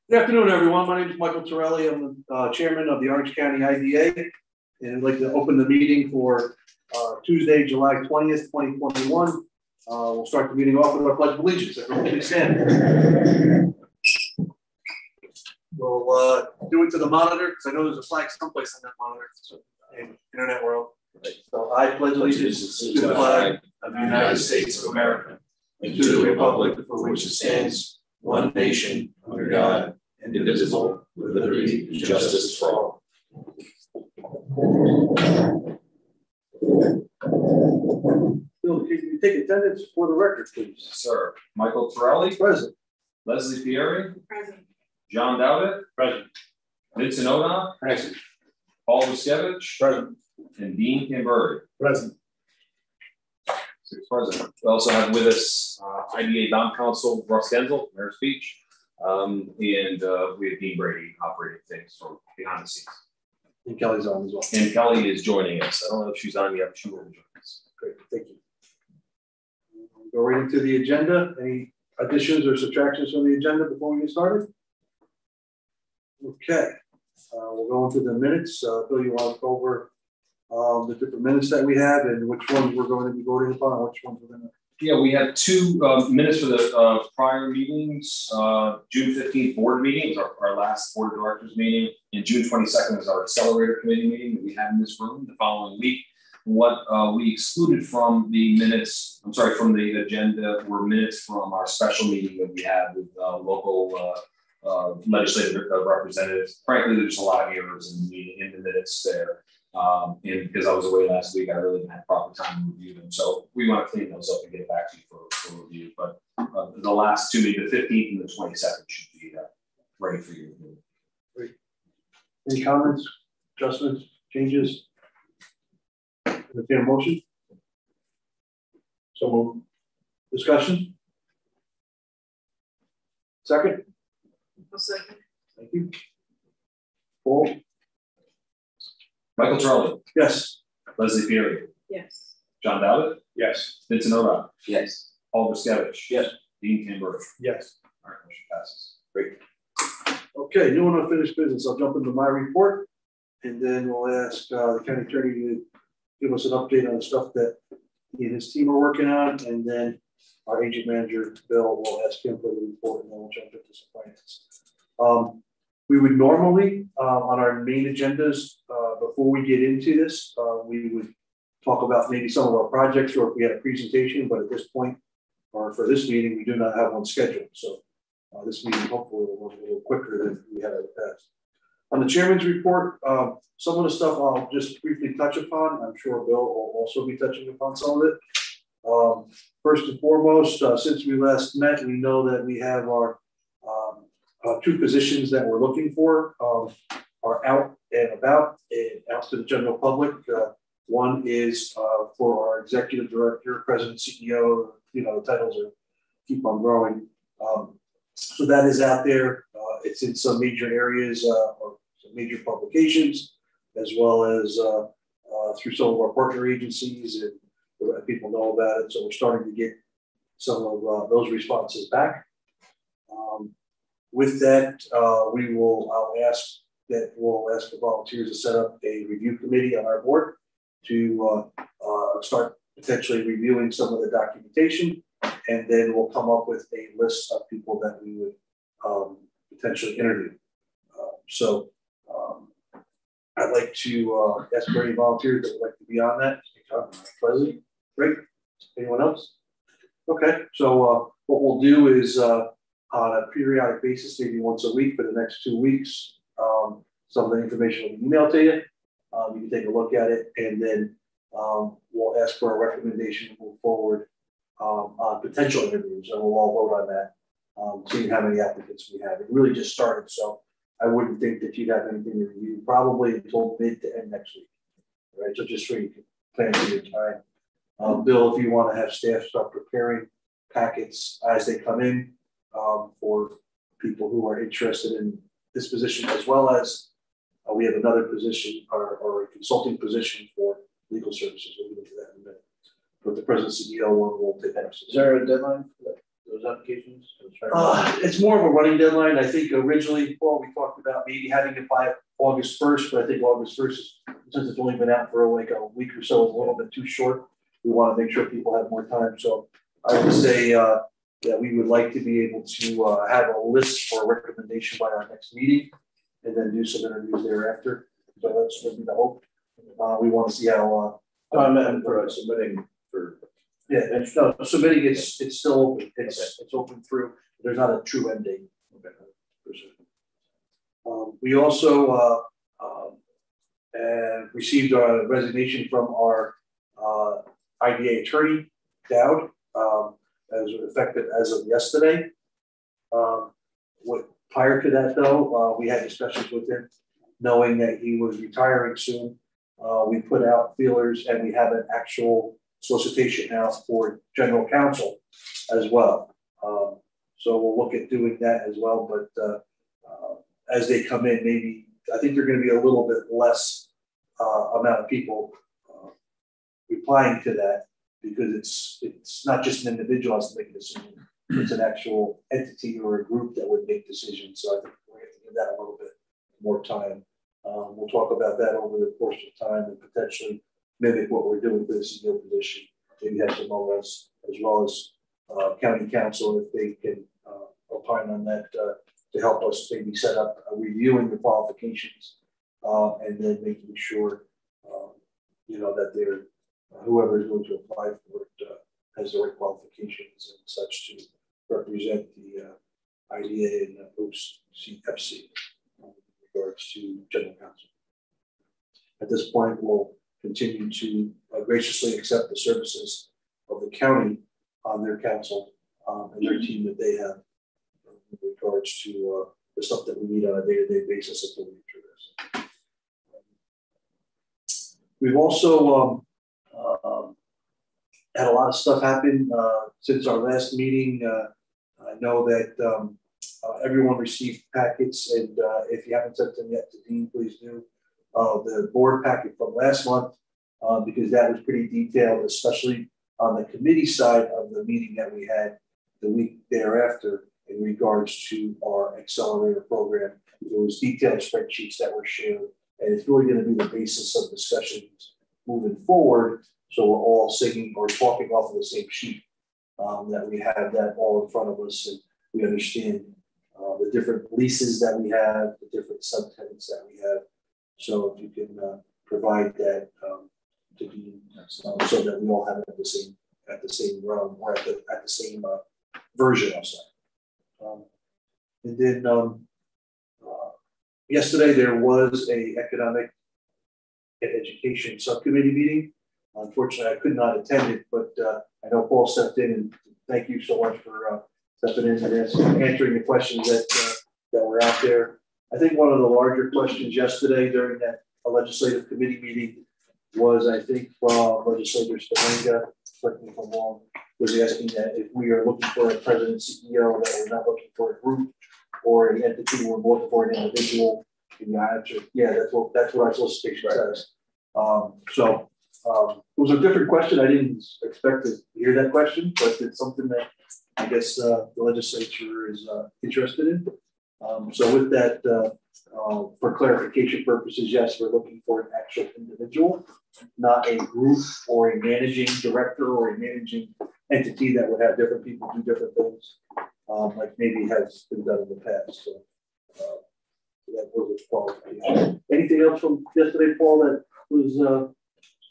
Good afternoon, everyone. My name is Michael Torelli. I'm the chairman of the Orange County IDA, and I'd like to open the meeting for Tuesday, July 20th, 2021. We'll start the meeting off with our Pledge of Allegiance. Everyone please stand. We'll do it to the monitor, because I know there's a flag someplace on that monitor, so, in internet world. Right. So I pledge allegiance to the flag of the United States of America and to the republic for which it stands, one nation, under God, indivisible, with liberty and justice for all. Bill, can you take attendance for the record, please? Sir. Michael Torelli. Present. Leslie Pieri. Present. John Dowdett. Present. Vincent Oda. Present. Paul Ocsc. Present. And Dean Camberry. Present. Six present. We also have with us IDA Dom Counsel Russ Genzel, Mayor's Speech, and we have Dean Brady operating things from behind the scenes. And Kelly's on as well. And Kelly is joining us. I don't know if she's on yet, but she will join us. Great, thank you. Go right into the agenda. Any additions or subtractions from the agenda before we get started? Okay, we'll go into the minutes. Bill, you want to go over the different minutes that we have and which ones we're going to be voting upon, which ones we're going to... Yeah, we have two minutes for the prior meetings. June 15th board meeting was our last board of directors meeting, and June 22nd was our accelerator committee meeting that we had in this room the following week. What we excluded from the minutes, from the agenda, were minutes from our special meeting that we had with local legislative representatives. Frankly, there's a lot of errors in the minutes there. And because I was away last week, I really didn't have proper time to review them. So we want to clean those up and get it back to you for review. But the last two, the 15th and the 22nd, should be ready for you. Great. Any comments, adjustments, changes? Entertain a motion? So moved. Discussion? Second? A second. Thank you. Paul? Michael Torelli. Yes. Leslie Pieri. Yes. John Dowdett. Yes. Vincent Oda. Yes. Paul Ocsc. Yes. Dean Camberry. Yes. All right, motion passes. Great. Okay, new and unfinished business. I'll jump into my report, and then we'll ask the county attorney to give us an update on the stuff that he and his team are working on, and then our agent manager, Bill, will ask him for the report, and then we'll jump into some finance. We would normally, on our main agendas, before we get into this, we would talk about maybe some of our projects or if we had a presentation, but at this point, or for this meeting, we do not have one scheduled. So this meeting hopefully will work a little quicker than we had in the past. On the chairman's report, some of the stuff I'll just briefly touch upon. I'm sure Bill will also be touching upon some of it. First and foremost, since we last met, we know that we have our two positions that we're looking for are out and about and out to the general public. One is for our executive director, president, CEO. You know, the titles keep on growing. So that is out there. It's in some major areas or some major publications, as well as through some of our partner agencies, and people know about it. So we're starting to get some of those responses back. With that, we'll ask the volunteers to set up a review committee on our board to start potentially reviewing some of the documentation, and then we'll come up with a list of people that we would potentially interview. I'd like to ask for any volunteers that would like to be on that. Leslie, great. Anyone else? Okay, so what we'll do is on a periodic basis, maybe once a week for the next 2 weeks, some of the information will be emailed to you. You can take a look at it, and then we'll ask for a recommendation to move forward on potential interviews, and we'll all vote on that, seeing how many applicants we have. It really just started, so I wouldn't think that you'd have anything to review probably until mid to end next week. All right, so just so you can plan for your time. Bill, if you want to have staff start preparing packets as they come in for people who are interested in this position, as well as we have another position or a consulting position for legal services. We'll get into that in a minute. But the president CEO one will take that. Is there a deadline for that? those applications? It's more of a running deadline. I think originally, Paul, we talked about maybe having it by August 1st, but I think August 1st, since it's only been out for like a week or so, is a little bit too short. We want to make sure people have more time. So I would say that we would like to be able to have a list for a recommendation by our next meeting and then do some interviews thereafter. So that's going to be the hope. We want to see how. I meant for submitting for. Yeah, no, submitting it's still open. It's open through. There's not a true end date. We also received a resignation from our IDA attorney, Dowd, as effective as of yesterday. Prior to that, though, we had discussions with him, knowing that he was retiring soon. We put out feelers, and we have an actual solicitation now for general counsel as well. So we'll look at doing that as well. But as they come in, maybe I think they're going to be a little bit less amount of people replying to that, because it's not just an individual has to make a decision. It's an actual entity or a group that would make decisions. So I think we're going to give that a little bit more time. We'll talk about that over the course of time and potentially mimic what we're doing for the CEO position. Maybe have some OS as well as county council if they can opine on that to help us maybe set up reviewing the qualifications and then making sure that they're whoever is going to apply for it has the right qualifications and such to represent the IDA and Ocsc in regards to general counsel. At this point, we'll continue to graciously accept the services of the county on their council and their team that they have in regards to the stuff that we need on a day-to-day basis until we get through this. We've also had a lot of stuff happen since our last meeting. I know that everyone received packets, and if you haven't sent them yet to Dean, please do. The board packet from last month, because that was pretty detailed, especially on the committee side of the meeting that we had the week thereafter in regards to our accelerator program. There was detailed spreadsheets that were shared, and it's really going to be the basis of discussions moving forward. So we're all singing or talking off of the same sheet, that we have that all in front of us, and we understand the different leases that we have, the different subtenants that we have. So if you can provide that to be so that we all have it at the same realm or at the same version of that. And then yesterday there was a economic and education subcommittee meeting. Unfortunately, I could not attend it, but I know Paul stepped in, and thank you so much for stepping in and answering the questions that were out there. I think one of the larger questions yesterday during that legislative committee meeting was, I think, from legislator Stavanger, correct me if I'm wrong, was asking that if we are looking for a president CEO, that we're not looking for a group or an entity, we're looking for an individual. Can you answer? Yeah, that's what our solicitation says. It was a different question. I didn't expect to hear that question, but it's something that I guess the legislature is interested in. So with that, for clarification purposes, yes, we're looking for an actual individual, not a group or a managing director or a managing entity that would have different people do different things, like maybe has been done in the past. So that was a qualification. Anything else from yesterday, Paul, that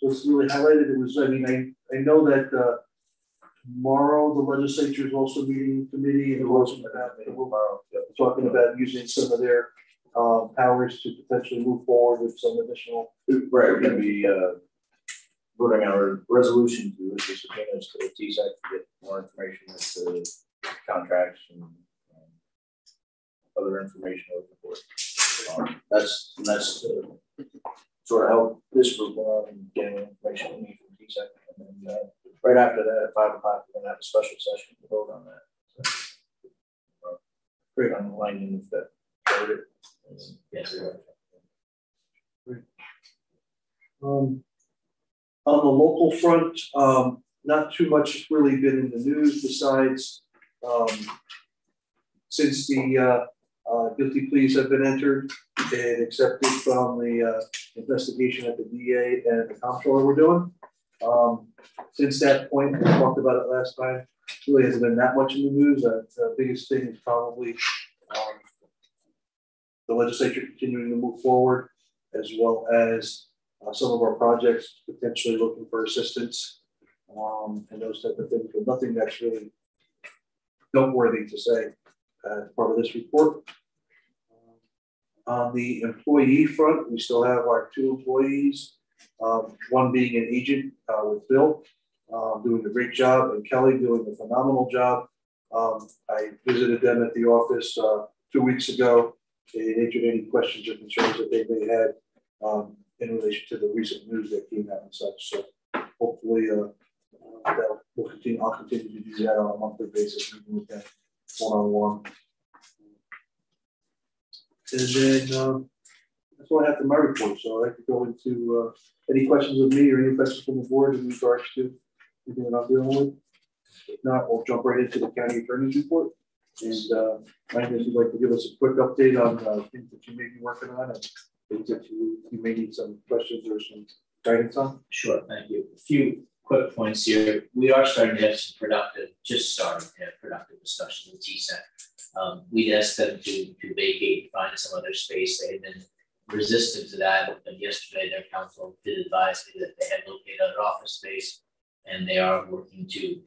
was really highlighted? It was, I mean, I know that tomorrow the legislature is also meeting in committee, and it was talking about using some of their powers to potentially move forward with some additional. Right, we're going to be voting on a resolution to issue subpoenas to the TSEC to get more information as to contracts and other information looking for. That's sort of help this group out and getting information we need from TSEC. And then right after that, at 5 o'clock, we're going to have a special session to vote on that. So, great on the line if that covered it. Yes. Great. On the local front, not too much really been in the news besides Since the guilty pleas have been entered and accepted from the investigation that the DA and the comptroller were doing. Since that point, we talked about it last time, really hasn't been that much in the news. The biggest thing is probably the legislature continuing to move forward, as well as some of our projects potentially looking for assistance and those type of things, but nothing that's really noteworthy to say as part of this report. On the employee front, we still have our 2 employees, one being an agent with Bill, doing a great job, and Kelly doing a phenomenal job. I visited them at the office 2 weeks ago and answered any questions or concerns that they may have in relation to the recent news that came out and such. So hopefully we'll continue. I'll continue to do that on a monthly basis, meeting with them one-on-one. And then that's all I have for my report. So I'd like to go into any questions of me or any questions from the board in regards to anything that I'm dealing with. If not, we'll jump right into the county attorney's report. And Mike, if you'd like to give us a quick update on things that you may be working on and things that you may need some questions or some guidance on. Sure, thank you. A few quick points here. We are starting to have some just starting to have productive discussions with TSEC. We asked them to vacate and find some other space. They had been resistant to that, but yesterday their counsel did advise me that they had located an office space and they are working to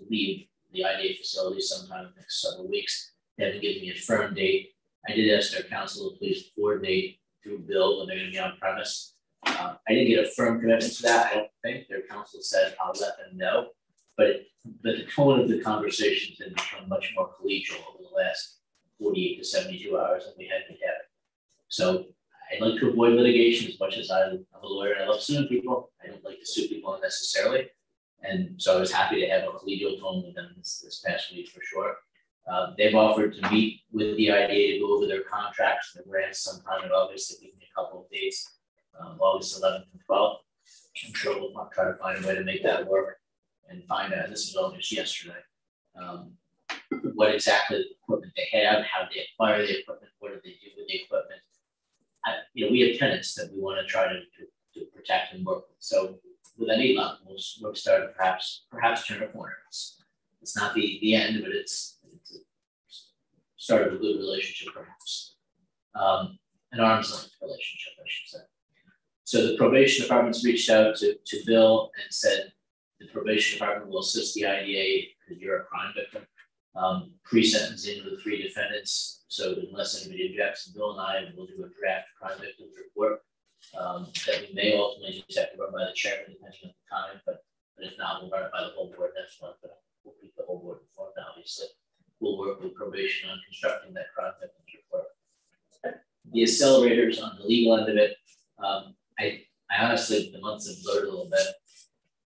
leave the IDA facility sometime in the next several weeks. They haven't given me a firm date. I did ask their counsel to please coordinate through Bill when they're going to be on premise. I didn't get a firm commitment to that. I don't think their counsel said I'll let them know, but the tone of the conversations has become much more collegial over the last 48 to 72 hours than we had been having. So I'd like to avoid litigation as much as I'm a lawyer and I love suing people. I don't like to sue people unnecessarily. And so I was happy to have a collegial tone with them this past week for sure. They've offered to meet with the IDA to go over their contracts and their grants sometime in August. They give me a couple of dates, August 11th and 12th. I'm sure we'll try to find a way to make that work and find out, this was all just yesterday, what exactly equipment they have, how they acquire the equipment, what do they do with the equipment. We have tenants that we want to try to protect and work with. So with any luck, we'll start to perhaps turn a corner. It's not the end, but it's the start of a good relationship, perhaps. An arm's length relationship, I should say. So the probation department's reached out to Bill and said the probation department will assist the IDA because you're a crime victim. Pre-sentencing of the 3 defendants. So unless anybody objects, Bill and I will do a draft crime victims report that we may ultimately just have to run by the chairman depending on the time, but if not, we'll run it by the whole board next month, but we'll keep the whole board informed, obviously. We'll work with probation on constructing that crime victims report. The accelerators on the legal end of it, I honestly, the months have blurred a little bit.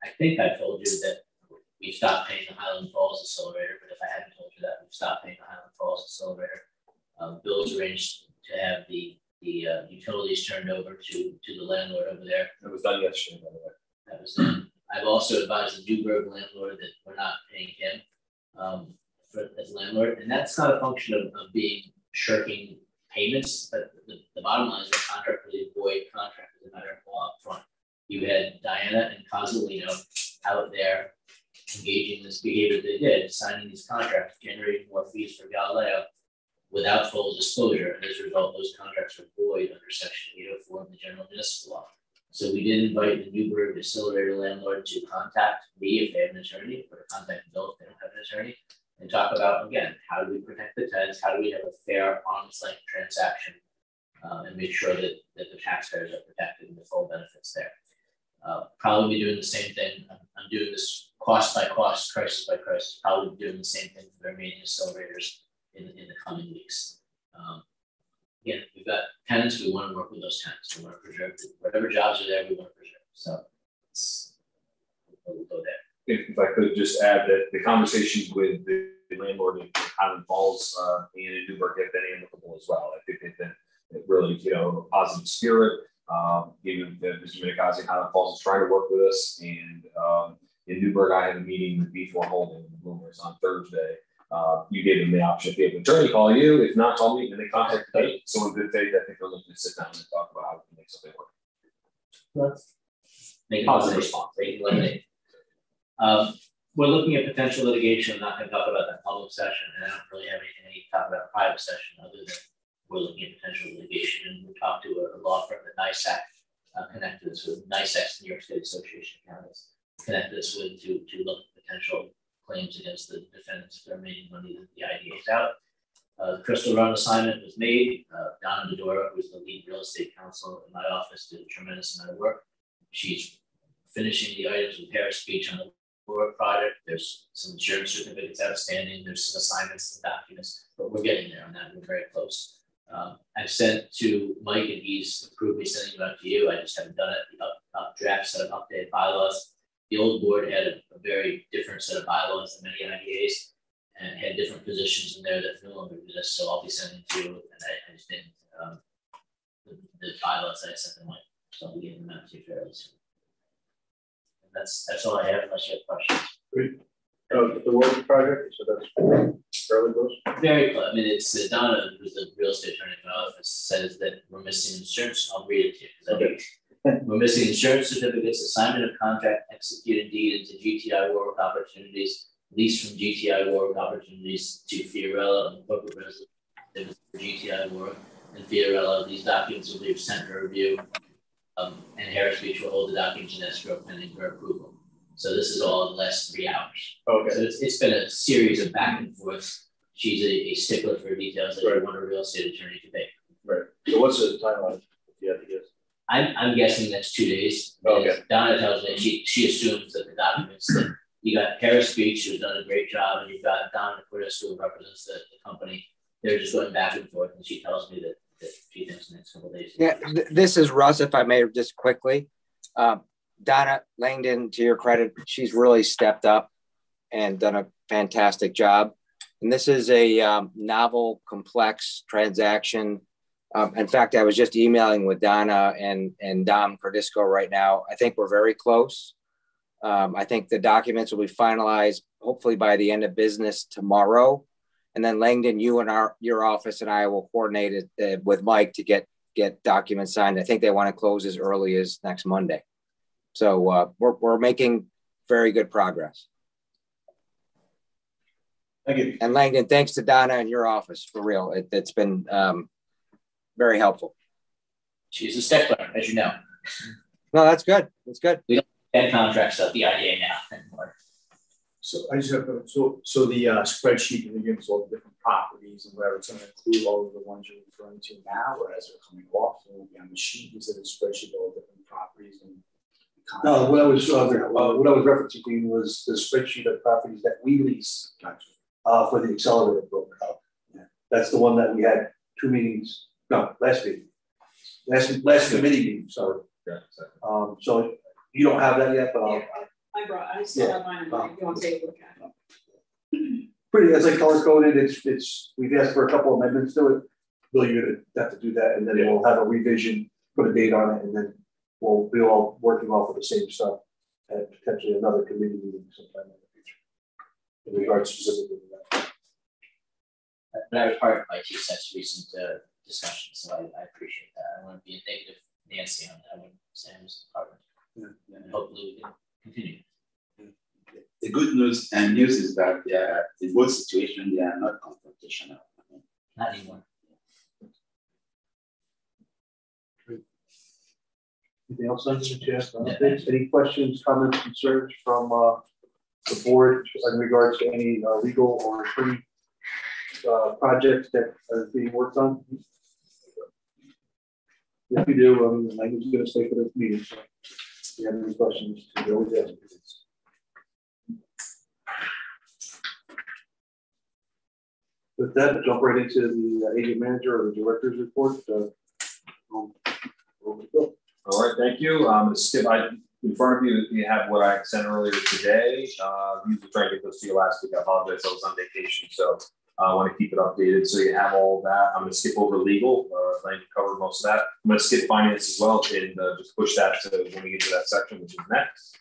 I think I told you that we stopped paying the Highland Falls accelerator, but if I hadn't told you that, we've stopped paying the Highland Falls accelerator. Bill's arranged to have the utilities turned over to the landlord over there. It was done yesterday, by the way. That was done. I've also advised the Newburgh landlord that we're not paying him as landlord, and that's not a function of being shirking payments, but the bottom line is the contract really void contract as a matter of law up front. You had Diana and Cozzolino out there engaging in this behavior they did, signing these contracts, generating more fees for Galileo without full disclosure. And as a result, those contracts are void under Section 804 of the General Municipal Law. So we did invite the Newburgh accelerator landlord to contact me if they have an attorney, or to contact Bill if they don't have an attorney, and talk about, again, how do we protect the tenants? How do we have a fair, arm's length transaction and make sure that the taxpayers are protected and the full benefits there. Probably doing the same thing. I'm doing this cost by cost, crisis by crisis, probably doing the same thing for the remaining accelerators in the coming weeks. Again, we've got tenants, we want to work with those tenants. We want to preserve whatever jobs are there, we want to preserve. So we'll go there. If I could just add that the conversations with the landlord in Highland Falls and in Newburgh have been amicable as well. I think they've been really, a positive spirit. Even Mr. Minicazzi in Highland Falls is trying to work with us, and In Newburgh, I had a meeting with B4 Holding and Bloomers on Thursday. You gave them the option if they have an attorney, call you. If not, call me. And they contacted me. So in good faith, I think they're looking to sit down and talk about how we can make something work. Let's make Positive response. Lemonade. We're looking at potential litigation. I'm not going to talk about that public session, and I don't really have anything to talk about private session other than we're looking at potential litigation. And we talked to a law firm at NISAC, connected us with NISAC, New York State Association of Counties, connected us with to look at potential claims against the defendants that are making money that the IDA is out. The Crystal Run assignment was made. Donna Medora, who is the lead real estate counsel in my office, did a tremendous amount of work. She's finishing the items with Harris Beach on the work project. There's some insurance certificates outstanding. There's some assignments and documents, but we're getting there on that. We're very close. I've sent to Mike, and he's approved me sending them out to you. I just haven't done it. The draft set of updated bylaws. The old board had a very different set of bylaws than many IDAs, and had different positions in there that no longer exist. So I'll be sending to you, and I just didn't the bylaws that I sent them, Mike. So I'll be getting them out to you fairly soon. That's all I have, unless you have questions. Great. The work project, so that's fairly close. Very close. I mean, it's Donna, who's the real estate attorney in my office, says that we're missing insurance. I'll read it to you because I think we're missing insurance certificates, assignment of contract, executed deed into GTI Warwick Opportunities, lease from GTI Warwick Opportunities to Fiorella and corporate residence for GTI Warwick and Fiorella. These documents will be sent for review. And Harris Beach will hold the documents in escrow pending her approval. So this is all in less than 3 hours. Okay. So it's been a series of back and forth. She's a stickler for details that you want a real estate attorney to make. Right. So what's the timeline, if you had to guess? I'm guessing that's 2 days. Okay. Donna tells me she assumes that the documents that you got Harris Beach, who's done a great job, and you've got Donna Cordes, who represents the company. They're just going back and forth, and she tells me that she thinks the next couple of days. Yeah, this is Russ, if I may just quickly. Donna Langdon, to your credit, she's really stepped up and done a fantastic job. And this is a novel, complex transaction. In fact, I was just emailing with Donna and Dom Cordisco right now. I think we're very close. I think the documents will be finalized hopefully by the end of business tomorrow. And then Langdon, you and your office and I will coordinate it with Mike to get documents signed. I think they want to close as early as next Monday. So we're making very good progress. Thank you. And Langdon, thanks to Donna and your office, for real. It's been very helpful. She's a stickler, as you know. No, that's good. That's good. We don't get contracts at the IDA now anymore. So I just have so the spreadsheet that gives all the different properties and whatever, it's going to include all of the ones you're referring to now, or as they're coming off, it will be on the sheet instead of the spreadsheet, all different properties and. No, what I was referencing was the spreadsheet of properties that we lease for the accelerator program. Yeah. That's the one that we had 2 meetings. No, last meeting. Last committee meeting. Sorry. Yeah, so you don't have that yet, but I still have mine. If you want to take a look at it. Pretty, as I color coded, it's we've asked for a couple amendments to it. Bill, you're gonna have to do that, and then we'll have a revision, put a date on it, and then we'll be all working off of the same stuff at potentially another committee meeting sometime in the future in regards specifically to that. That was part of my TSEC's recent discussion, so I appreciate that. I want to be a negative Nancy on that one, Sam's department. Yeah. And hopefully we can continue. The good news is that they are, in both situations, they are not confrontational. Not anymore. Anything else I should ask? Any questions, comments, concerns from the board in regards to any legal or attorney projects that are being worked on? If you do, I mean, I'm going to stay for this meeting. So if you have any questions, you always ask. With that, we'll jump right into the agent manager or the director's report. All right, thank you. Skip, in front of you, you have what I sent earlier today. We usually try to get those to you last week. I apologize, I was on vacation, so I want to keep it updated. So you have all that. I'm going to skip over legal. I can cover most of that. I'm going to skip finance as well and just push that to when we get to that section, which is next.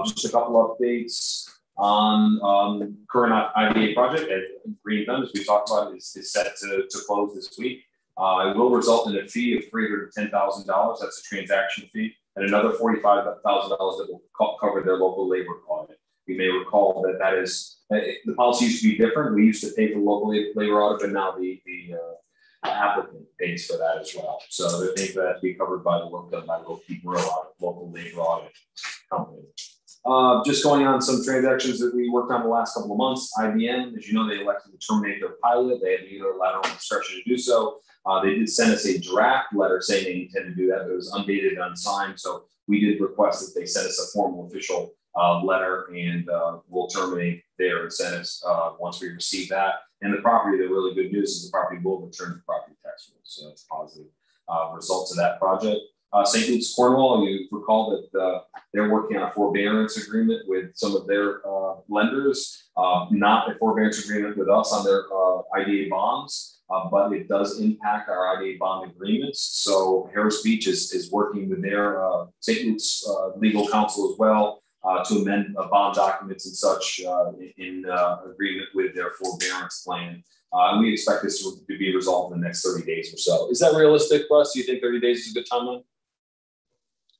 Just a couple updates on current IDA project. Green Thumb, as we talked about, is set to close this week. It will result in a fee of $310,000. That's a transaction fee, and another $45,000 that will cover their local labor audit. You may recall that is the policy used to be different. We used to pay for local labor audit, but now the applicant pays for that as well. So they think that to be covered by the work done by local labor audit company. Just going on some transactions that we worked on the last couple of months. IBM, as you know, they elected to terminate their pilot. They had the unilateral discretion to do so. They did send us a draft letter saying they intend to do that, but it was undated and unsigned. So we did request that they send us a formal official letter, and we'll terminate their incentives once we receive that. And the property, the really good news is the property will return to property tax rules. So it's positive results of that project. St. Luke's Cornwall, you recall that they're working on a forbearance agreement with some of their lenders, not a forbearance agreement with us on their IDA bonds. But it does impact our IDA bond agreements. So Harris Beach is working with their St. Luke's legal counsel as well to amend bond documents and such in agreement with their forbearance plan. And we expect this to be resolved in the next 30 days or so. Is that realistic, Russ? Do you think 30 days is a good timeline?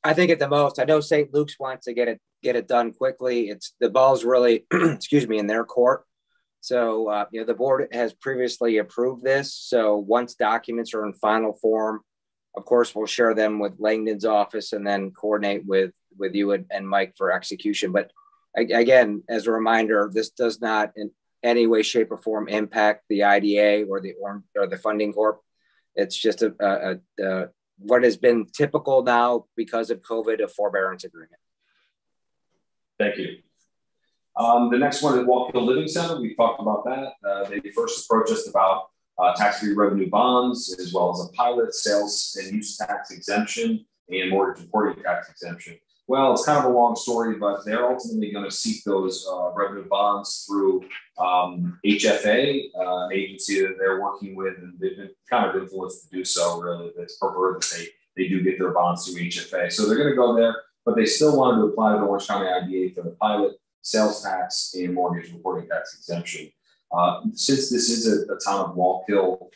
I think at the most. I know St. Luke's wants to get it done quickly. It's the ball's really, excuse me, in their court. So, the board has previously approved this. So once documents are in final form, of course, we'll share them with Langdon's office and then coordinate with you and Mike for execution. But again, as a reminder, this does not in any way, shape, or form impact the IDA or the funding corp. It's just what has been typical now because of COVID, a forbearance agreement. Thank you. The next one is Wallkill Living Center. We talked about that. They first approached us about tax-free revenue bonds, as well as a pilot sales and use tax exemption and mortgage reporting tax exemption. Well, it's kind of a long story, but they're ultimately going to seek those revenue bonds through HFA, an agency that they're working with, and they've been kind of influenced to do so. Really, it's preferred that they do get their bonds through HFA. So they're going to go there, but they still wanted to apply to the Orange County IDA for the pilot, sales tax, and mortgage reporting tax exemption. Since this is a town of Wallkill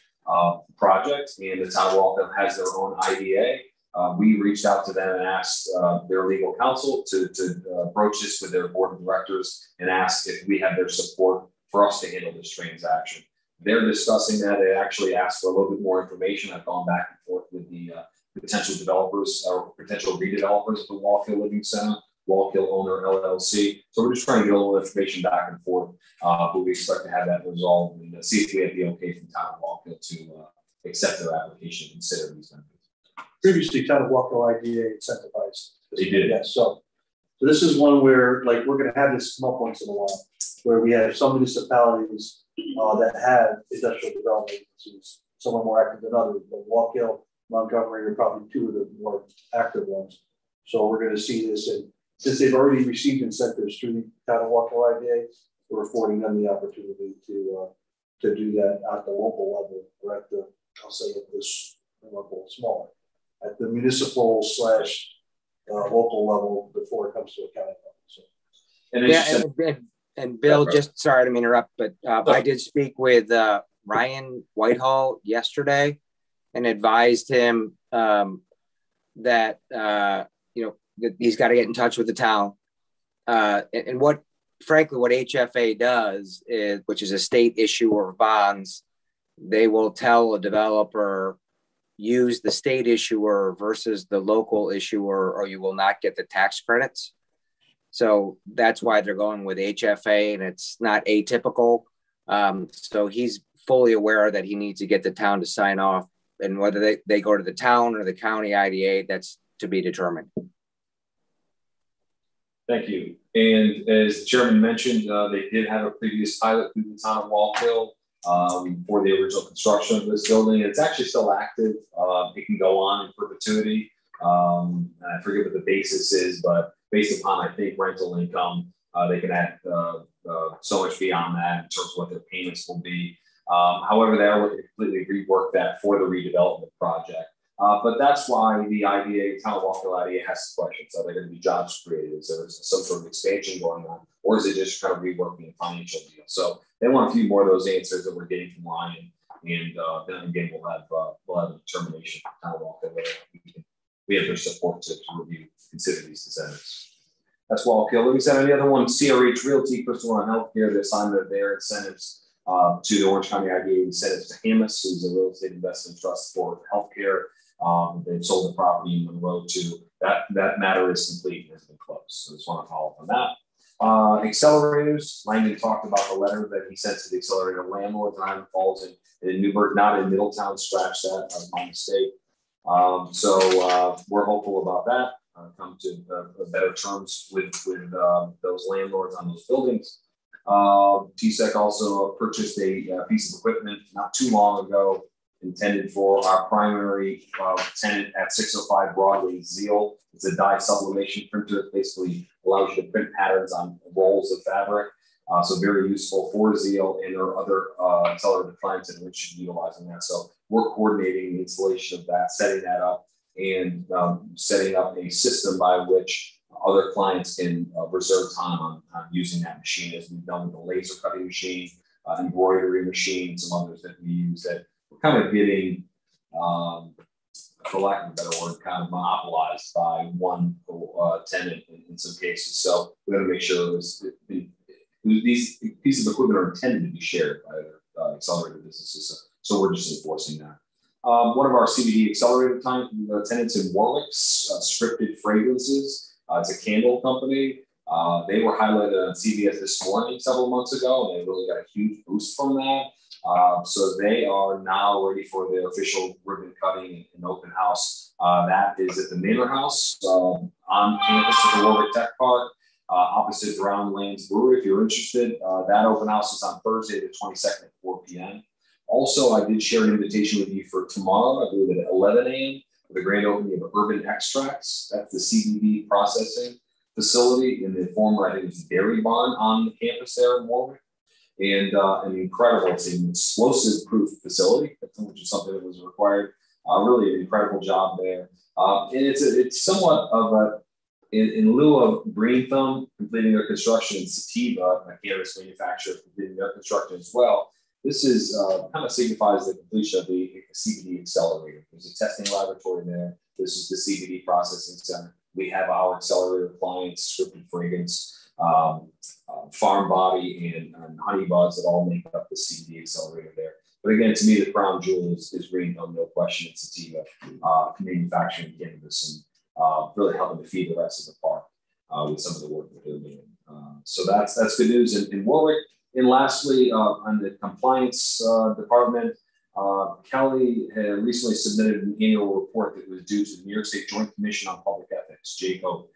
project, and the town of Wallkill has their own IDA, we reached out to them and asked their legal counsel to broach this with their board of directors and ask if we have their support for us to handle this transaction. They're discussing that. They actually asked for a little bit more information. I've gone back and forth with the potential developers or potential redevelopers of the Wallkill Living Center, Wallkill Owner LLC. So we're just trying to get a little information back and forth, but we expect to have that resolved and see if we have the okay from town of Wallkill to accept their application and consider these benefits. Previously, town of Wallkill IDA incentivized. They did. Yes. So this is one where, like, we're going to have this come up once in a while, where we have some municipalities that have industrial development agencies. Some are more active than others, but Wallkill, Montgomery are probably two of the more active ones. So we're going to see this, and since they've already received incentives through the town of Wallkill IDA, we're affording them the opportunity to do that at the local level, or at the, I'll say at this level smaller, at the municipal / local level before it comes to a county level. So. And Bill, just sorry to interrupt, but I did speak with Ryan Whitehall yesterday and advised him that that he's got to get in touch with the town. And frankly, what HFA does is, which is a state issuer of bonds, they will tell a developer, use the state issuer versus the local issuer, or you will not get the tax credits. So that's why they're going with HFA, and it's not atypical. So he's fully aware that he needs to get the town to sign off, and whether they go to the town or the county IDA, that's to be determined. Thank you. And as the chairman mentioned, they did have a previous pilot through the town of Wallkill for the original construction of this building. It's actually still active. It can go on in perpetuity. I forget what the basis is, but based upon, I think, rental income, they can add so much beyond that in terms of what their payments will be. However, they are looking to completely rework that for the redevelopment project. But that's why the IDA, Town of Walkerville IDA, has questions. Are there going to be jobs created? Is there some sort of expansion going on? Or is it just kind of reworking a financial deal? So they want a few more of those answers that we're getting from Ryan. And then again, we'll have a determination from Town of Walkerville. We have their support to review, consider these incentives. That's Wallkill. Let me say any other one, CRH Realty, Crystal on Healthcare, the assignment of their incentives to the Orange County IDA, incentives to Hamas, who's a real estate investment trust for healthcare. They've sold the property in Monroe too. That matter is complete and has been closed. So I just want to follow up on that. Accelerators, Langdon talked about the letter that he sent to the accelerator landlords. Iron Falls in Newburgh, not in Middletown, scratch that, that was my mistake. So we're hopeful about that. Come to better terms with those landlords on those buildings. TSEC also purchased a piece of equipment not too long ago intended for our primary tenant at 605 Broadway, Zeal. It's a dye sublimation printer. It basically allows you to print patterns on rolls of fabric. So very useful for Zeal and our other accelerator clients in which should be utilizing that. So we're coordinating the installation of that, setting that up, and setting up a system by which other clients can reserve time on using that machine, as we've done with the laser cutting machine, embroidery machine, some others that we use that we're kind of getting, for lack of a better word, kind of monopolized by one tenant in some cases. So we got to make sure these pieces of equipment are intended to be shared by other accelerator businesses. So we're just enforcing that. One of our CBD accelerator tenants in Warwick's Scripted Fragrances. It's a candle company. They were highlighted on CBS this morning several months ago, and they really got a huge boost from that. So they are now ready for their official ribbon cutting and open house. That is at the Manor House on campus at the Warwick Tech Park, opposite Brown Lanes Brewery. If you're interested, that open house is on Thursday the 22nd at 4 p.m. Also, I did share an invitation with you for tomorrow, I believe at 11 a.m. for the grand opening of Urban Extracts. That's the CBD processing facility in the former, I think it's Dairy Barn on the campus there in Warwick. And an incredible, it's an explosive-proof facility, which is something that was required. Really an incredible job there. And it's somewhat of a, in lieu of Green Thumb completing their construction and Sativa, a cannabis manufacturer, completing their construction as well. This is kind of signifies the completion of the CBD accelerator. There's a testing laboratory there. This is the CBD processing center. We have our accelerator clients, Scripted Fragrance, Farm Body, and Honey Buzz that all make up the CBD accelerator there. But again, to me, the crown jewel is Green Thumb, no question. It's Sativa, manufacturing cannabis, and really helping to feed the rest of the park with some of the work that they're doing. So that's good news in Warwick. And lastly, on the compliance department, Kelly had recently submitted an annual report that was due to the New York State Joint Commission on Public Ethics, JCO.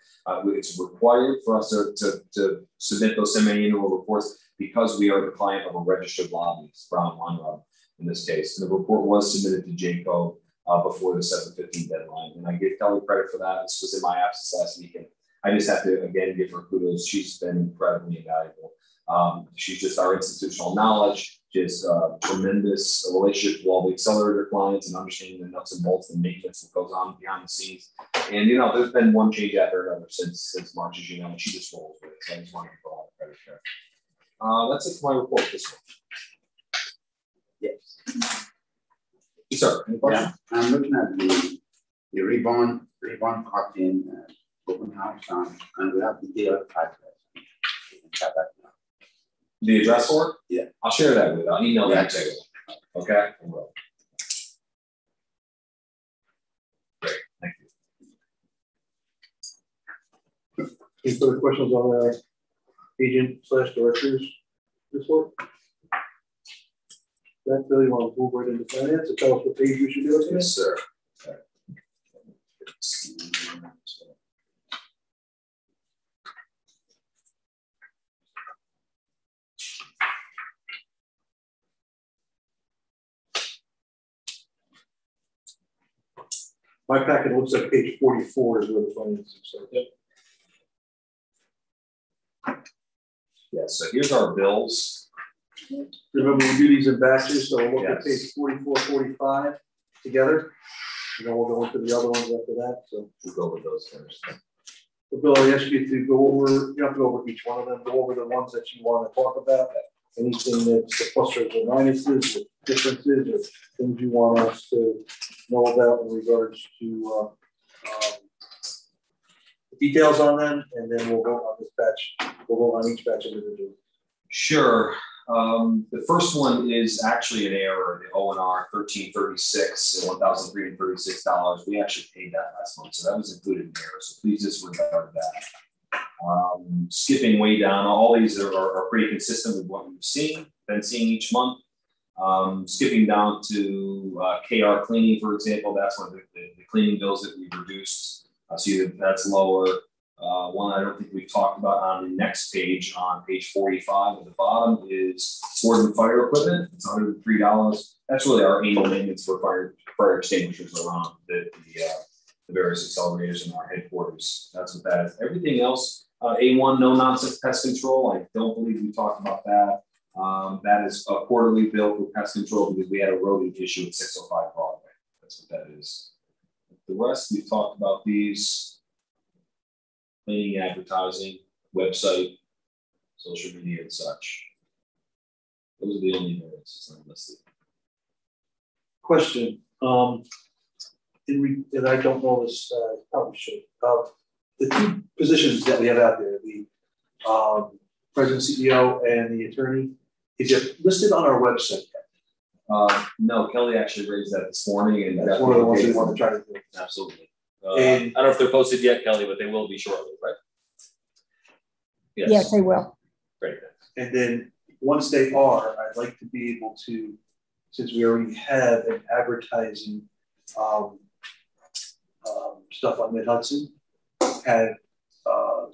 It's required for us to submit those semi-annual reports because we are the client of a registered lobbyist, Brown Monroe in this case. And the report was submitted to JCO before the 7/15 deadline. And I give Kelly credit for that. This was in my absence last week. And I just have to, again, give her kudos. She's been incredibly invaluable. She's just our institutional knowledge, just tremendous relationship with all the accelerator clients and understanding the nuts and bolts and maintenance that goes on behind the scenes. And, you know, there's been one change after another since March, as you know, and she just rolls with it. So I just want to give her all the credit there. That's it for my report this week. Yes. Sir, any questions? Yeah, I'm looking at the ribbon cutting open house, and we have the data address. You can chat that now. The address for it? Yeah. I'll share that with you. I'll email that to you. Okay? I will. Great. Thank you. Any further questions on our agent/directors report? That really want to move right into finance and tell us what page we should do it? Yes, sir. Okay. My packet looks like page 44 is where the finances start. Yep. Yeah, so here's our bills. Remember, we do these in batches, so we'll look at Yes. page 44, 45 together. we'll go into the other ones after that. So we'll go with those first. So Bill, I ask you to go over, you have to go over each one of them, go over the ones that you want to talk about. Anything that's the pluses or minuses, the differences, or things you want us to know about in regards to details on them, and then we'll go on this batch. We'll go on each batch individually. Sure. The first one is actually an error. The O&R 1336 and $1,336. We actually paid that last month, so that was included in error. So please disregard that. Skipping way down, all these are pretty consistent with what we've been seeing each month. Skipping down to KR cleaning, for example, that's one of the cleaning bills that we've reduced. See that's lower. One I don't think we've talked about on the next page, on page 45 at the bottom, is sword and fire equipment. It's $103. That's really our annual maintenance for fire extinguishers around the various accelerators in our headquarters. That's what that is. Everything else, A1, no nonsense pest control. I don't believe we talked about that. That is a quarterly bill for pest control because we had a rodent issue at 605 Broadway. That's what that is. The rest, we've talked about these. Cleaning, advertising, website, social media, and such. Those are the only areas that's not listed. Question. And I don't know this, probably should. The two positions that we have out there, the president, CEO, and the attorney, is it listed on our website yet? No, Kelly actually raised that this morning, and that's one of the ones we want to try to do. Absolutely. I don't know if they're posted yet, Kelly, but they will be shortly, right? Yes, they will. Great. And then once they are, I'd like to be able to, since we already have an advertising stuff on Mid-Hudson, have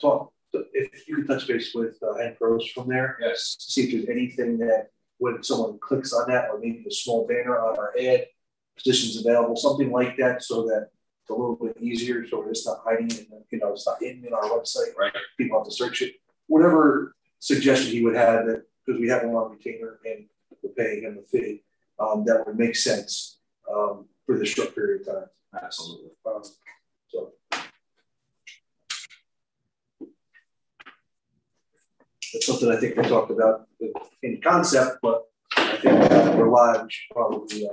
talk, if you could touch base with Hank Rose from there. Yes. See if there's anything that when someone clicks on that, or maybe a small banner on our ad, positions available, something like that, so that it's a little bit easier, so it's not hiding in, it's not hidden in our website. Right. People have to search it. Whatever suggestion he would have, that because we have him on retainer and we're paying him a fee, that would make sense for this short period of time. Absolutely. So that's something I think we talked about in concept, but I think we're live. We should probably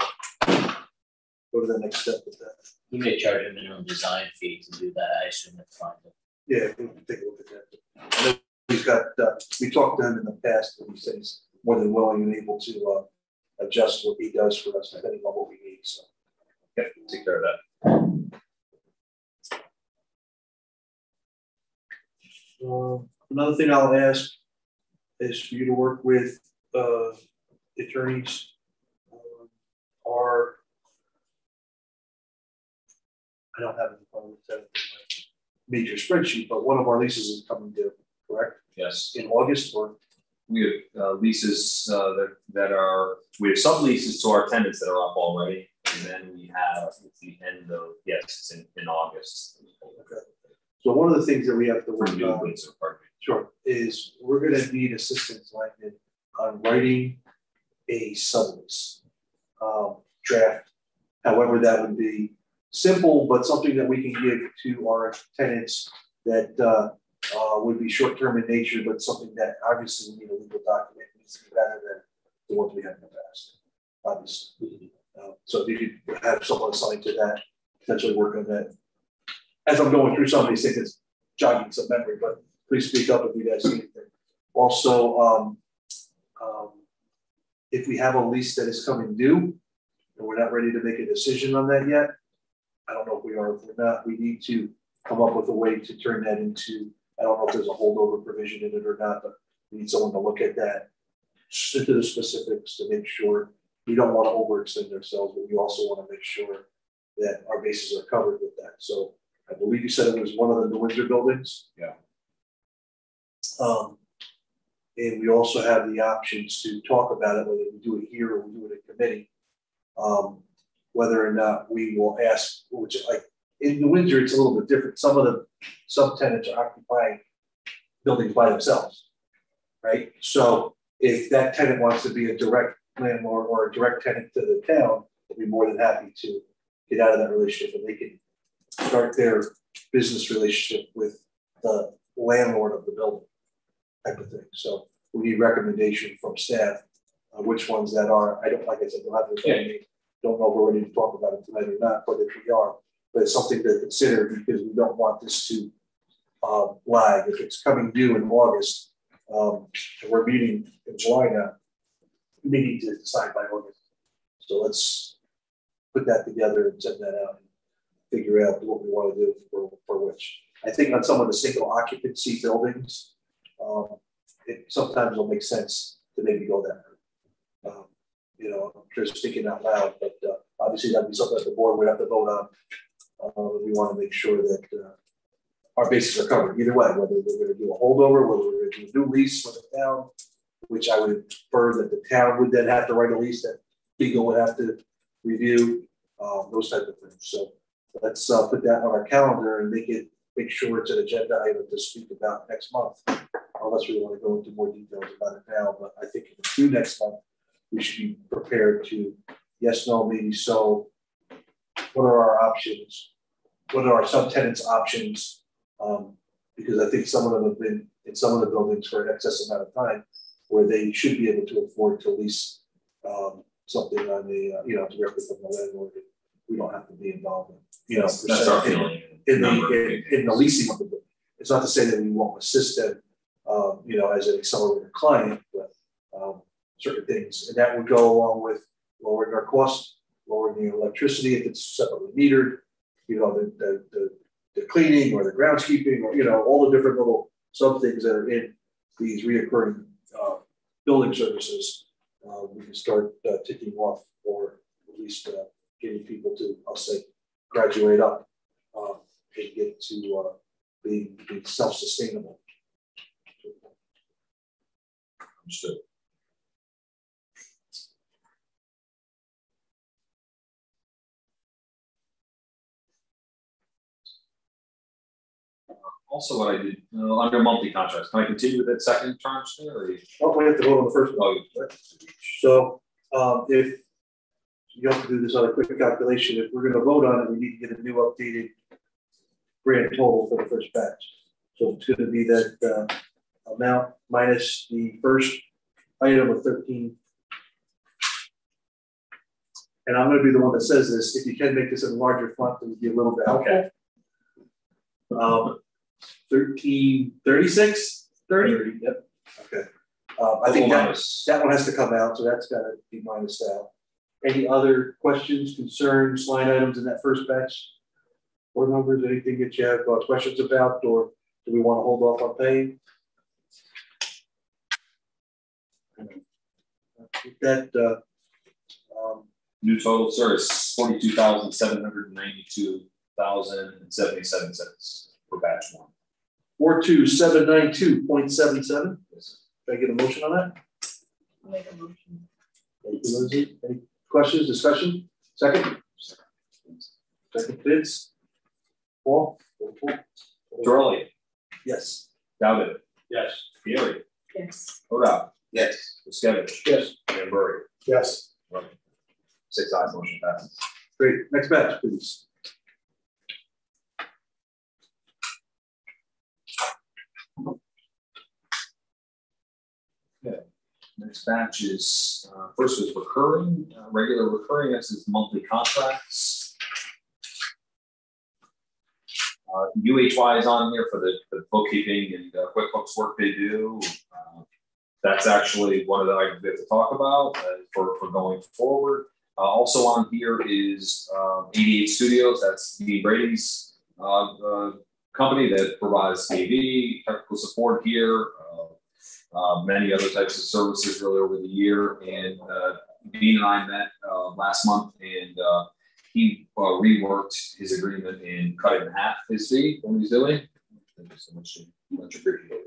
go to the next step with that. You may charge a minimum design fee to do that. I assume that's fine. Yeah, we can take a look at that. I know he's got, we talked to him in the past, and he said he's more than willing and able to adjust what he does for us, depending on what we need. So, yeah, take care of that. Another thing I'll ask is for you to work with attorneys. I don't have any major spreadsheet, but one of our leases is coming due, correct? Yes. In August, or we have leases that are, we have subleases to our tenants that are up already, and then we have it's the end of it's in August. Okay. So one of the things that we have to work on, sure, is we're going to need assistance, Langdon, on writing a sublease draft. However, that would be simple, but something that we can give to our tenants that would be short-term in nature, but something that obviously we need a legal document needs to be better than the ones we have in the past, obviously. So if you could have someone assigned to that, potentially work on that. As I'm going through some of these things, it's jogging some memory, but please speak up if you guys see anything. Also, if we have a lease that is coming due and we're not ready to make a decision on that yet, I don't know if we are. If we're not, we need to come up with a way to turn that into, I don't know if there's a holdover provision in it or not, but we need someone to look at that into the specifics to make sure we don't want to overextend ourselves, but we also want to make sure that our bases are covered with that. So I believe you said it was one of the New Windsor buildings. Yeah. And we also have the options to talk about it, whether we do it here or we do it in committee. Whether or not we will ask, which like in New Windsor, it's a little bit different. Some of the subtenants are occupying buildings by themselves, right? So if that tenant wants to be a direct landlord or a direct tenant to the town, we'll be more than happy to get out of that relationship and they can start their business relationship with the landlord of the building type of thing. So we need recommendation from staff on which ones that are. I don't, like I said, don't have to don't know if we're ready to talk about it tonight or not, but if we are, but it's something to consider because we don't want this to lag. If it's coming due in August, and we're meeting in July now, we need to decide by August. So let's put that together and send that out and figure out what we want to do for which. I think on some of the single occupancy buildings, it sometimes will make sense to maybe go that route. You know, I'm just thinking out loud, but obviously that'd be something that the board would have to vote on. We want to make sure that our bases are covered either way, whether we're going to do a holdover, whether we're going to do a new lease with the town, which I would infer that the town would then have to write a lease that Beagle would have to review, those type of things. So let's put that on our calendar and make sure it's an agenda item to speak about next month, unless we want to go into more details about it now. But I think if it's due next month, we should be prepared to yes, no, maybe so. What are our options? What are our subtenants' options? Because I think some of them have been in some of the buildings for an excess amount of time where they should be able to afford to lease something on the, directly from the landlord. We don't have to be involved in, that's our feeling. In the leasing of the building. It's not to say that we won't assist them, as an accelerator client, but certain things. And that would go along with lowering our costs, lowering the electricity if it's separately metered, the cleaning or the groundskeeping or, all the different little sub things that are in these reoccurring building services. We can start ticking off, or at least getting people to, I'll say, graduate up and get to being self-sustainable. Understood. Also, what I did under monthly contracts, can I continue with that second tranche there? Or we have to vote on the first one. So if you have to do this on a quick calculation, if we're going to vote on it, we need to get a new updated grand total for the first batch. So it's going to be that amount minus the first item of 13. And I'm going to be the one that says this. If you can make this in a larger font, it would be a little bit helpful. Okay. 1336 30. Yep. Okay. I think that one has to come out, so that's got to be minused out. Any other questions, concerns, line items in that first batch? Board members, anything that you have questions about, or do we want to hold off on paying? That new total, sir, is $42,792,077 for batch one. 42792.77. Yes. Can I get a motion on that? I'll make a motion. Thank you, Lindsay. Any questions, discussion? Second? Second, Vince? Paul? Charlie? Yes. David? Yes. Gary? Yes. Hoda? Yes. Muskevich? Yes. And Burry? Yes. 6 ayes, motion passes. Great. Next batch, please. Okay. Next batch is first is recurring, regular recurring. This is monthly contracts. UHY is on here for the bookkeeping and QuickBooks work they do. That's actually one of the items we have to talk about for going forward. Also on here is 88 Studios. That's Dean Brady's company that provides AV, technical support here, many other types of services really over the year. And Dean and I met last month, and he reworked his agreement and cut in half his fee when he's doing. Thank you so much appreciated.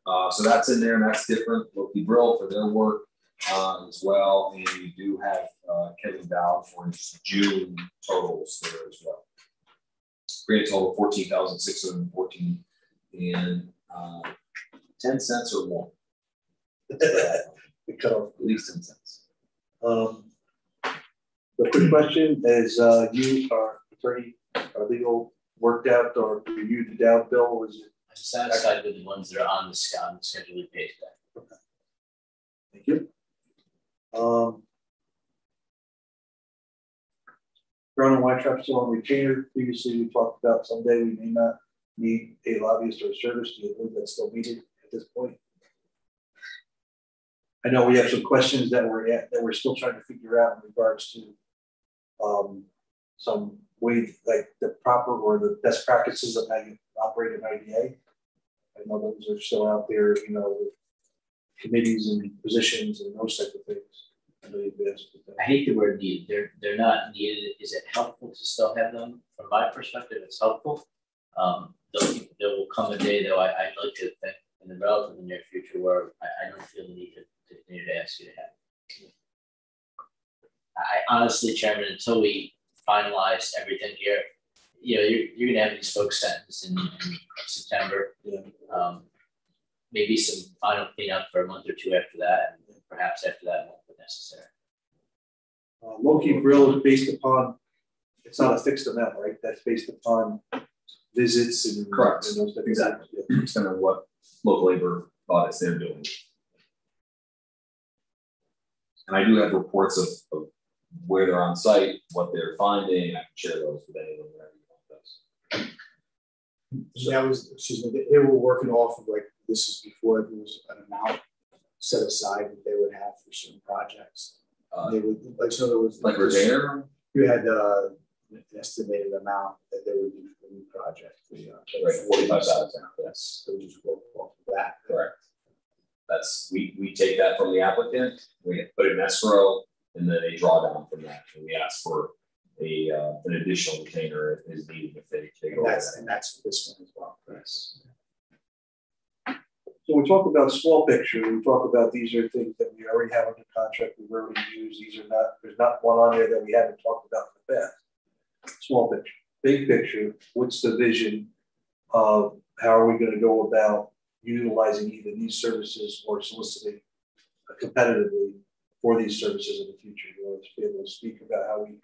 So that's in there, and that's different. Loki Brill for their work as well. And we do have Kevin Dowd for his June totals there as well. Grand total 14,614 and 10 cents or more. We cut off at least 10 cents. The quick question is, you, our attorney, our legal worked out or reviewed the Dow bill, or is it? I'm satisfied with the ones that are on the schedule page there. Okay. Thank you. Brown and Weintraub still on retainer. Previously, we talked about someday we may not need a lobbyist or a service. Do you believe that's still needed at this point? I know we have some questions that we're still trying to figure out in regards to some way, like the proper or the best practices of how you operate an IDA. I know those are still out there, you know, with committees and positions and those type of things. I hate the word needed. They're not needed. Is it helpful to still have them? From my perspective, it's helpful. There will come a day, though, I'd like to think in the relatively near future where I don't feel the need to continue to ask you to have it. I honestly, Chairman, until we finalize everything here, you know, you're going to have these folks sentenced in September. Yeah. Maybe some final cleanup for a month or two after that, and perhaps after that won't be necessary. Low-key grill is based upon, it's not a fixed amount, right? That's based upon visits and correct. And those exactly. Depending on what local labor audits they're doing. And I do have reports of where they're on site, what they're finding. I can share those with anyone wherever you want those. So that was, excuse me, they were working off of like, this is before there was an amount set aside that they would have for certain projects. They would, like, so there was like retainer. You had an estimated amount that they would do for the new project. Right, 45,000. Yes. So we just work off of that. Correct. That's we take that from the applicant, we put it in escrow, and then they draw down from that. And we ask for an additional retainer if is needed if they go. And that's for this one as well. Yes. So we talk about small picture. We talk about these are things that we already have under contract. We've already used. These are not. There's not one on there that we haven't talked about in the past. Small picture, big picture. What's the vision of how are we going to go about utilizing either these services or soliciting competitively for these services in the future? You want to be able to speak about how we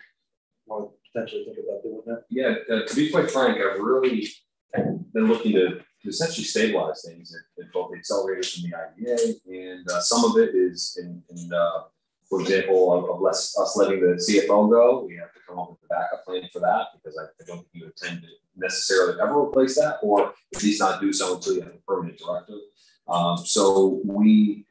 want to potentially think about doing that? Yeah. To be quite frank, I've really been looking to essentially stabilize things at both the accelerators and the IDA, and some of it is for example, of us letting the CFO go. We have to come up with a backup plan for that because I don't think you intend to necessarily ever replace that, or at least not do so until you have a permanent director. So we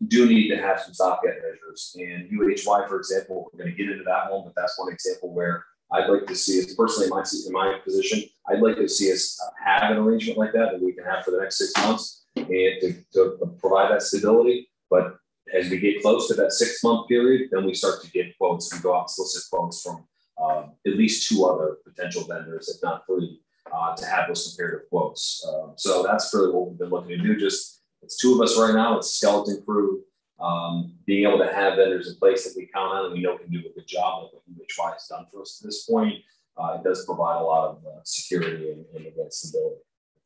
do need to have some stopgap measures, and UHY, for example, we're going to get into that one, but that's one example where I'd like to see us personally in my position. I'd like to see us have an arrangement like that we can have for the next 6 months and to provide that stability. But as we get close to that 6 month period, then we start to get quotes. We go out and solicit quotes from at least 2 other potential vendors, if not 3, to have those comparative quotes. So that's really what we've been looking to do. Just it's 2 of us right now. It's a skeleton crew. Being able to have vendors in place that we count on and we know can do a good job, like what UHY has done for us to this point, it does provide a lot of security and stability.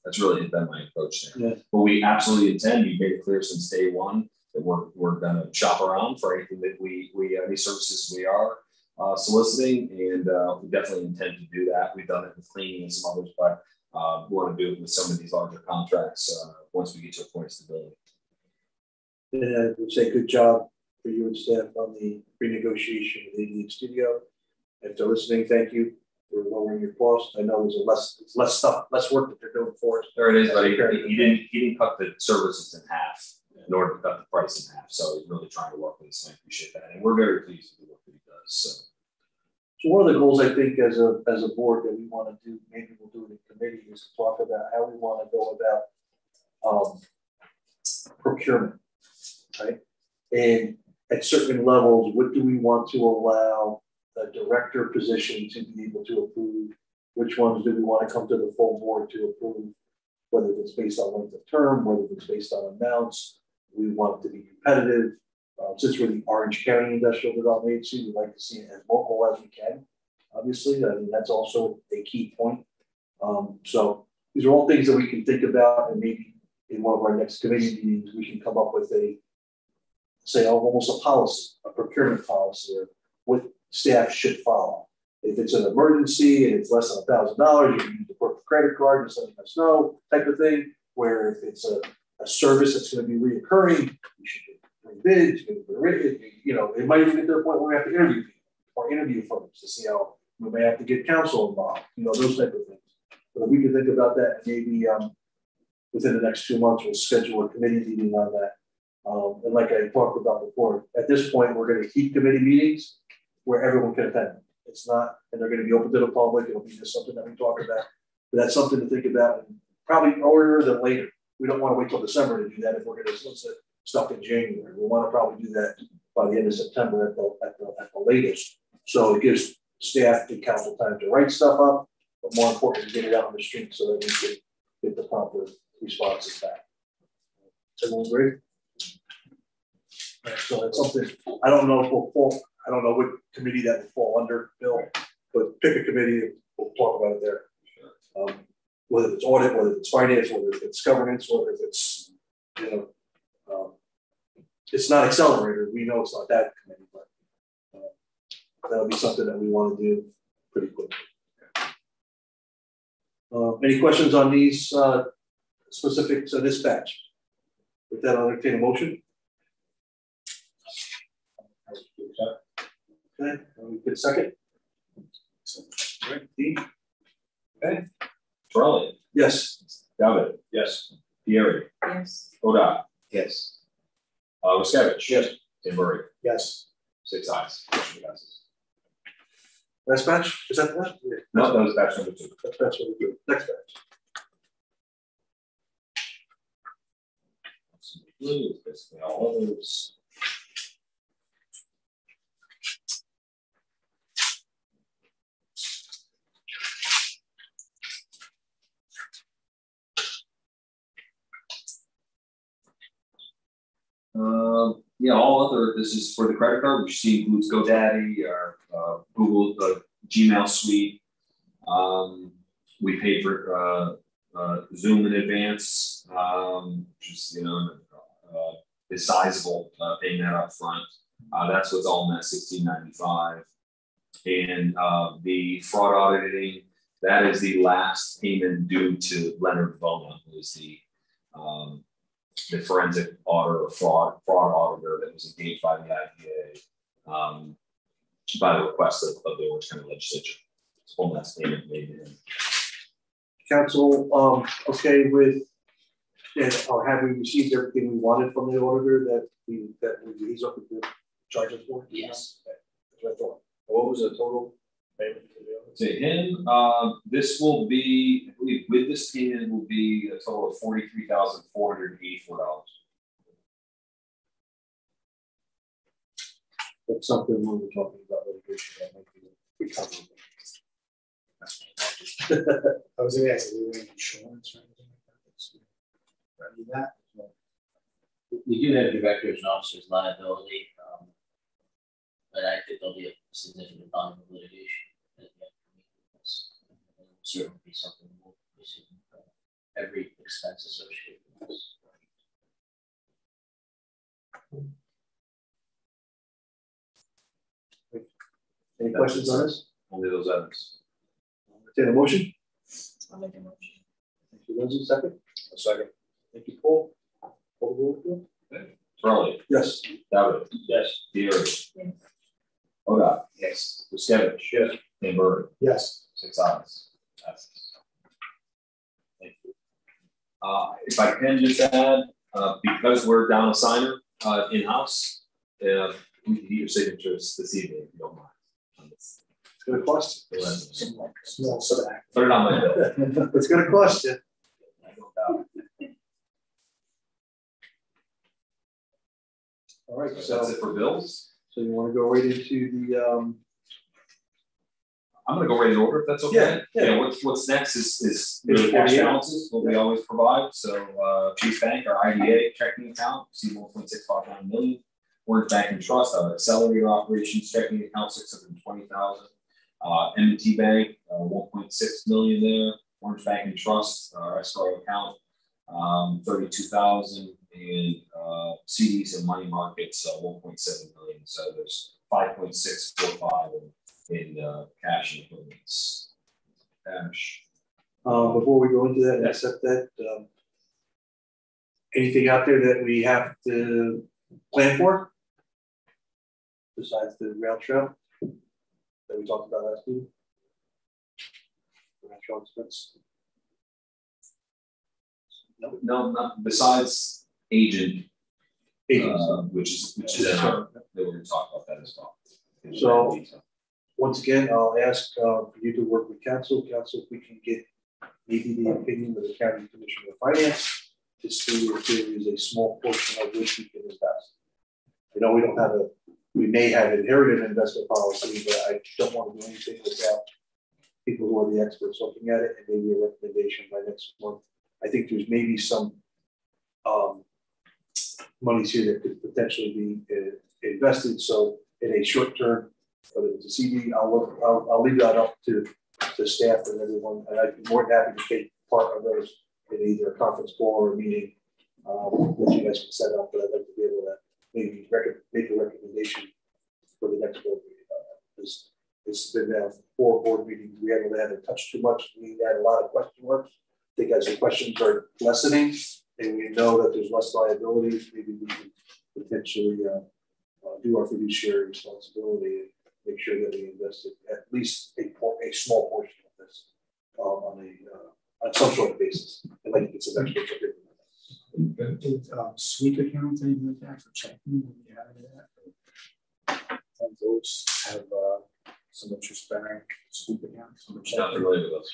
That's really been my approach there. Yeah. But we absolutely intend, we've made it clear since day one that we're going to shop around for anything that we any services we are soliciting, and we definitely intend to do that. We've done it with cleaning and some others, but we want to do it with some of these larger contracts once we get to a point of stability. And I would say good job for you and staff on the renegotiation of the Indian studio. If they're listening, thank you for lowering your cost. I know there's less work that they're doing for us. There it is, but he didn't cut the services in half in order to cut the price in half. So he's really trying to work with us, and I appreciate that. And we're very pleased with the work that he does. So one of the goals I think as a board that we want to do, maybe we'll do it in committee, is to talk about how we want to go about procurement. Right, and at certain levels, what do we want to allow the director position to be able to approve? Which ones do we want to come to the full board to approve? Whether it's based on length of term, whether it's based on amounts, we want it to be competitive. Since we're the Orange County Industrial Development Agency, we'd like to see it as local as we can. Obviously, I mean that's also a key point. So these are all things that we can think about, and maybe in one of our next committee meetings, we can come up with almost a policy, a procurement policy, or with staff should follow. If it's an emergency and it's less than $1,000, you can use the corporate credit card and letting us know type of thing. Where if it's a service that's going to be reoccurring, you should bring bids, you know, it might even get to the point where we have to interview people or interview folks to see how we may have to get counsel involved, you know, those type of things. But we can think about that, maybe within the next 2 months, we'll schedule a committee meeting on that. And like I talked about before, at this point, we're going to keep committee meetings where everyone can attend. It's not, and they're going to be open to the public. It'll be just something that we talk about. But that's something to think about, and probably earlier than later. We don't want to wait till December to do that if we're going to solicit stuff in January. We want to probably do that by the end of September at the latest. So it gives staff and council time to write stuff up, but more important to get it out on the street so that we can get the proper responses back. Everyone agree? So it's something, I don't know if we'll fall, I don't know what committee that will fall under, Bill, but pick a committee and we'll talk about it there. Whether it's audit, whether it's finance, whether it's governance, whether it's, you know, it's not accelerator. We know it's not that committee, but that'll be something that we want to do pretty quickly. Any questions on these specifics of dispatch? With that, I'll entertain a motion. Okay, we get a second. Okay. Charlie. Yes. David. Yes. Thierry. Yes. Oda. Yes. Ocsc. Yes. Tim Murray. Yes. 6 ayes. Motion passes. Last batch? Is that the last? Yeah. No, that was batch number 2. That's batch number 2. Next batch. Basically all others. Yeah, all other, this is for the credit card, which you see includes GoDaddy, our Google, the Gmail suite. We paid for Zoom in advance, which is, you know, is sizable, paying that up front. That's what's all in that $16.95. And the fraud auditing, that is the last payment due to Leonard Bona, who is the forensic auditor or fraud auditor that was engaged by the IPA by the request of the Orange County Legislature. It's one last payment made to him. Council, okay with, or have we received everything we wanted from the auditor he's up with the charges for? Yes. Okay. That's what I thought. What was the total payment for the auditor? To him, this will be, I believe, with this payment, it will be a total of $43,484. That's something when we're talking about litigation that might be recoverable. I was going to ask, are there any insurance or anything like that? We do have directors and officers liability, but I think there'll be a significant volume of litigation. Certainly be something we'll receive every expense associated with this. Any questions on this? Only those items. Entertain a motion? I'll make a motion. Thank you, Lindsay. Second? A second. Thank you, Paul. Call the roll, Bill? Charlie. Yes. David. Yes. Thierry. Yes. Oda. Yes. Ocsc. Yes. Tim Murray. Yes. 6 ayes. Thank you. If I can just add, because we're down a signer in-house, we need your signatures this evening if you don't mind. It's going to cost you. Small stack. Put it on my bill. It's going to cost you. All right, So that's it for bills. So you want to go right into the I'm going to go right in order if that's okay. Yeah. What's next is really cash balances, what we always provide. So Chase Bank, our IDA checking account, see 1.659 million. Orange Bank and Trust, our accelerator operations checking account, 620,000. M&T Bank, 1.6 million there. Orange Bank and Trust, our escrow account, 32,000, and CDs and money markets, 1.7 million. So there's 5.645 in cash and equivalents. Cash. Before we go into that and accept that, anything out there that we have to plan for besides the rail trail that we talked about last week? Rail trail expense. No, not besides agent, which is in our, that we're going to talk about that as well. So once again, I'll ask for you to work with council. Council, if we can get maybe the opinion of the county commissioner of finance to see if there is a small portion of which we can invest. I know we don't have we may have inherited investment policy, but I don't want to do anything without people who are the experts looking at it and maybe a recommendation by next month. I think there's maybe some monies here that could potentially be invested. So in a short term, whether it's a CD, I'll leave that up to the staff and everyone, and I'd be more than happy to take part of those in either a conference call or a meeting that you guys can set up. But I'd like to be able to maybe make a recommendation for the next board meeting. It's been 4 board meetings. We haven't had to touch too much. We had a lot of question marks. I think as the questions are lessening and we know that there's less liabilities, maybe we can potentially do our fiduciary responsibility and make sure that we invest at least a small portion of this on some sort of basis. I'd like to get some experts up here. Did sweep accounts anything like that for checking when you have that? Some folks have some interest bearing sweep accounts. Not familiar with those.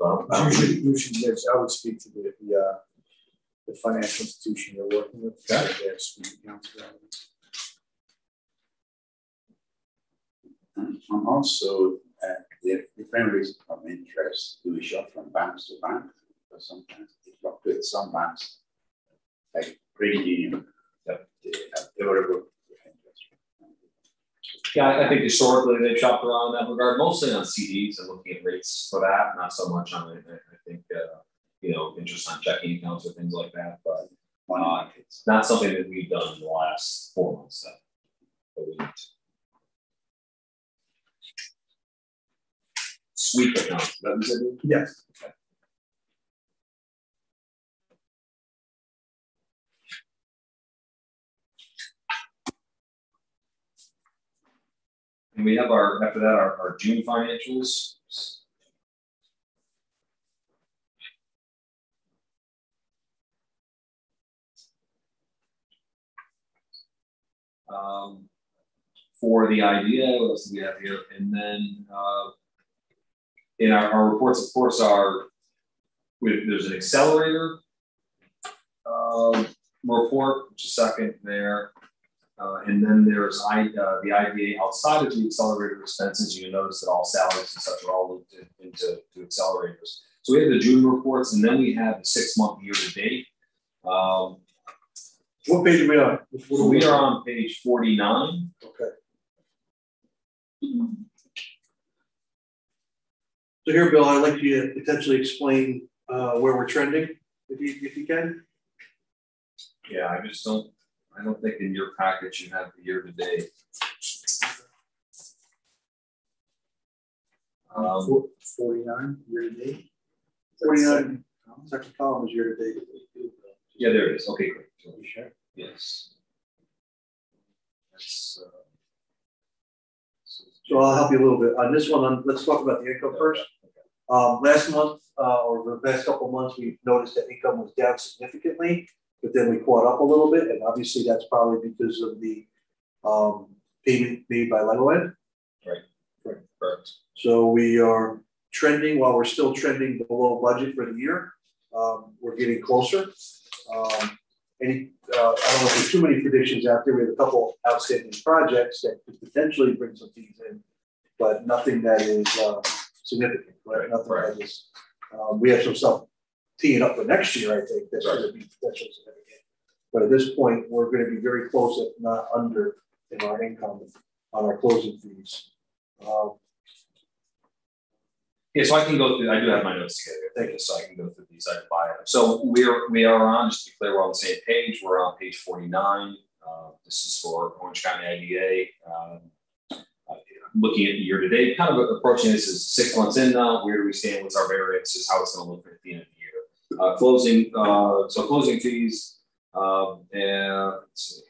Yes, I would speak to the financial institution you're working with. Okay. They have sweep accounts. And also, the different rates of interest do we shop from banks to bank, because sometimes it fluctuates. Some banks, like credit union, have favorable interest. Yeah, I think historically they've shopped around in that regard, mostly on CDs and looking at rates for that, not so much on, I think, you know, interest on checking accounts or things like that. But it's not something that we've done in the last 4 months. But we need to. Sweep accounts, that was it? Yes. Okay. And we have after that, our June financials. For the idea, what else do we have here? And then in our reports, of course, there's an accelerator report, which is second there. And then there's the IDA outside of the accelerator expenses. You notice that all salaries and such are all looped into accelerators. So we have the June reports, and then we have the 6-month year to date. What page are we on? So we are on page 49. Okay. So here, Bill, I'd like you to potentially explain where we're trending, if you can. Yeah, I don't think in your package you have the year to date. 49 year to date. 49. Second column is year to date. Yeah, there it is. Okay, great. Sure. Yes. That's, so I'll help you a little bit on this one. Let's talk about the income first. Last month or the past couple of months, we've noticed that income was down significantly, but then we caught up a little bit, and obviously that's probably because of the payment made by Legoland. Right. So we are trending, while we're still trending below budget for the year. We're getting closer. I don't know if there's too many predictions out there. We have a couple outstanding projects that could potentially bring some fees in, but nothing that is significant, right? Nothing that is. We have some stuff teeing up for next year, I think, that's going to be potentially significant. But at this point, we're going to be very close, if not under, in our income on our closing fees. Yeah, so I can go through. I do have my notes together. Thank you. So I can go through these item by item. So we are on. Just to be clear, we're on the same page. We're on page 49. This is for Orange County IDA. Looking at the year to date, kind of approaching this as 6 months in now. Where do we stand? What's our variances? How it's going to look at the end of the year? Closing fees. And let's see.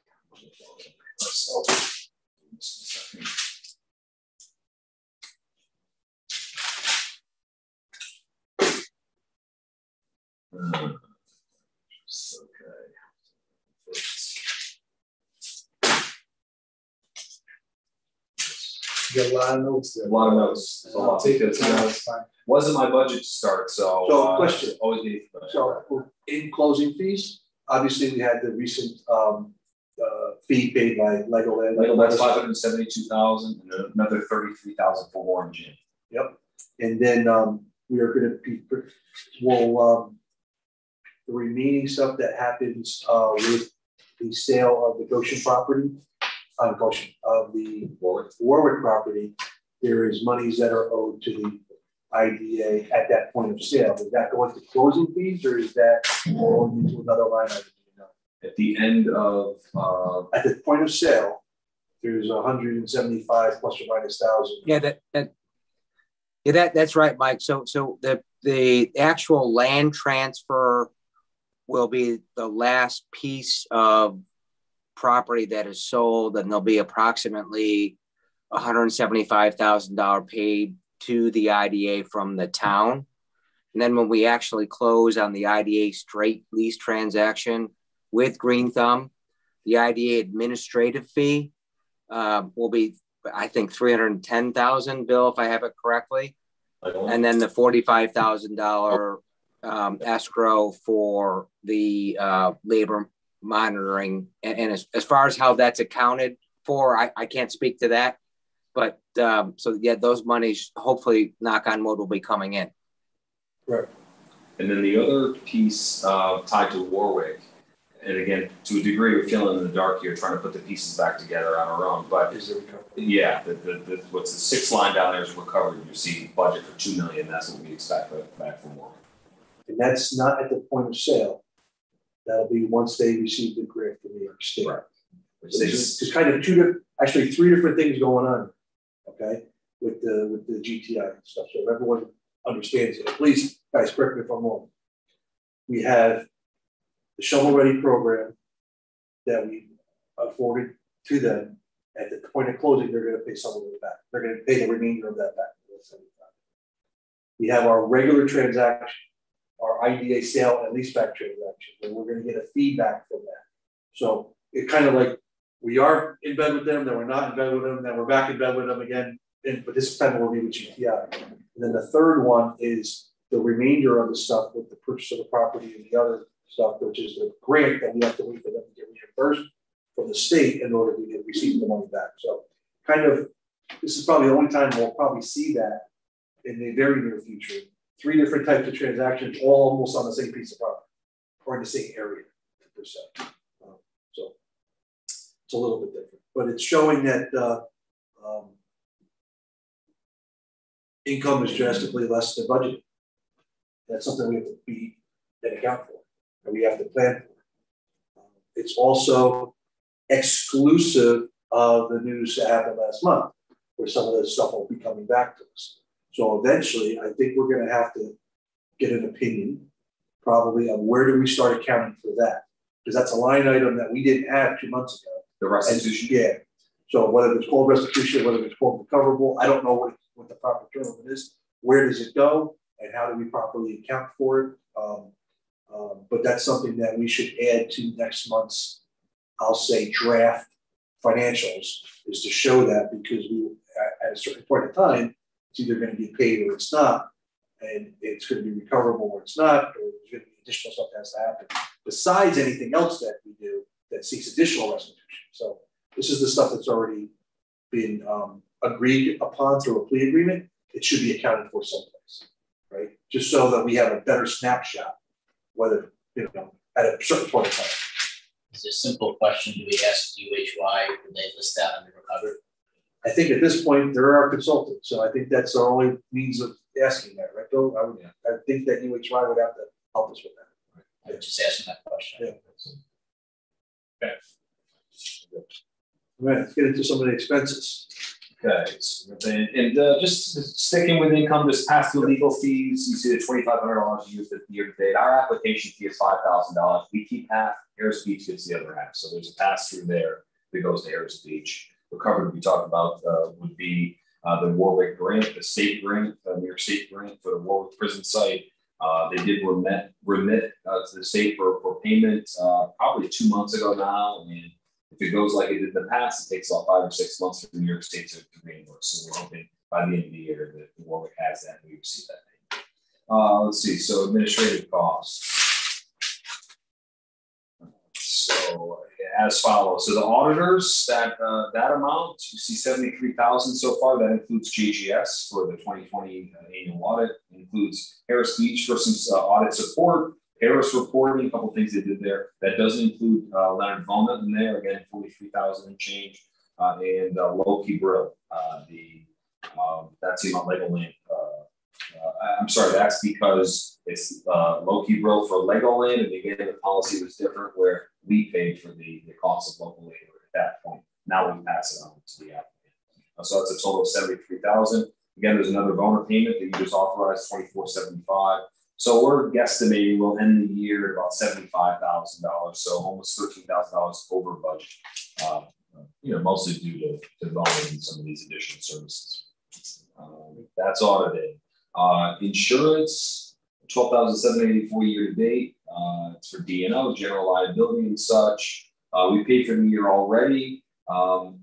You got a lot of notes there. A lot of notes. There's a lot. Take your time. Wasn't my budget to start, so question. Always need. So in closing fees, obviously we had the recent fee paid by Legoland. Legoland's $572,000 and another $33,000 for Warren Gym. Yep. And then we are going to be the remaining stuff that happens with the sale of the Goshen property, of the Warwick property. There is monies that are owed to the IDA at that point of sale. Does that go into closing fees, or is that going into another line item? At the end of at the point of sale, there's 175 plus or minus 1,000. Yeah, that's right, Mike. So the actual land transfer will be the last piece of property that is sold, and there'll be approximately $175,000 paid to the IDA from the town. And then when we actually close on the IDA straight lease transaction with Green Thumb, the IDA administrative fee will be, I think, $310,000, Bill, if I have it correctly. And then the $45,000 escrow for the labor monitoring. And as far as how that's accounted for, I can't speak to that. But so yeah, those monies, hopefully, knock on wood, will be coming in. Right. And then the other piece tied to Warwick, and again, to a degree, we're feeling in the dark here, trying to put the pieces back together on our own. But is there recovery? Yeah, what's the sixth line down there is recovery. You see budget for $2 million. That's what we expect back from Warwick. And that's not at the point of sale. That'll be once they receive the grant from New York State. Right. So there's kind of three different things going on. Okay, with the GTI and stuff. So everyone understands it. Please, guys, correct me if I'm wrong. We have the shovel ready program that we afforded to them. At the point of closing, they're going to pay some of it back. They're going to pay the remainder of that back. We have our regular transaction, our IDA sale and leaseback transaction, and we're going to get a feedback from that. So it kind of like we are in bed with them, then we're not in bed with them, then we're back in bed with them again. But this time will be with GTI. And then the third one is the remainder of the stuff with the purchase of the property and the other stuff, which is the grant that we have to wait for them to get reimbursed from the state in order to receive the money back. So kind of, this is probably the only time we'll probably see that in the very near future. 3 different types of transactions, all almost on the same piece of property or in the same area, per se. So it's a little bit different, but it's showing that income is drastically less than budget. That's something we have to be and account for, and we have to plan for. It's also exclusive of the news that happened last month, where some of this stuff will be coming back to us. So eventually, I think we're going to have to get an opinion, probably, on where do we start accounting for that, because that's a line item that we didn't have 2 months ago. The restitution. And, yeah. So whether it's called restitution, whether it's called recoverable, I don't know what the proper term of it is. Where does it go, and how do we properly account for it? But that's something that we should add to next month's, I'll say, draft financials, is to show that, because we, at a certain point in time, it's either going to get paid or it's not, and it's going to be recoverable or it's not, or there's going to be additional stuff that has to happen besides anything else that we do that seeks additional restitution. So this is the stuff that's already been agreed upon through a plea agreement. It should be accounted for someplace, right? Just so that we have a better snapshot, whether, at a certain point in time. It's a simple question. Do we ask UHY, when they list that under recovered? I think at this point, they're our consultant. So I think that's our only means of asking that, right, Bill? I think that UHY would have to help us with that. I was just asking that question. Yeah. Okay. All right, let's get into some of the expenses. Okay, so, and just sticking with income, just pass through legal fees. You see the $2,500 used year to date. Our application fee is $5,000. We keep half. Harris Beach gets the other half. So there's a pass through there that goes to Harris Beach. Recovered we talked about would be the Warwick grant, the state grant, New York State grant for the Warwick prison site. They did remit to the state for payment probably 2 months ago now. And if it goes like it did in the past, it takes about 5 or 6 months for New York State to reimburse. So we're hoping by the end of the year that Warwick has that and we receive that payment. Let's see. So administrative costs. So as follows. So the auditors, that amount, you see 73,000 so far. That includes JGS for the 2020 annual audit. It includes Harris Beach for some audit support. Harris reporting, a couple things they did there. That doesn't include Leonard Vona in there. Again, 43,000 and change. And Low-Key Brill, that's on Legoland. I'm sorry, that's because it's Low-Key Brill for Legoland, and again, the policy was different where we paid for the cost of local labor at that point. Now we pass it on to the applicant. So that's a total of 73,000. Again, there's another Vona payment that you just authorized, $2,475. So we're guesstimating we'll end the year at about $75,000, so almost $13,000 over budget. Mostly due to volume and some of these additional services. That's audited. Insurance, $12,784 year to date. It's for D&O, general liability and such. We paid for the year already.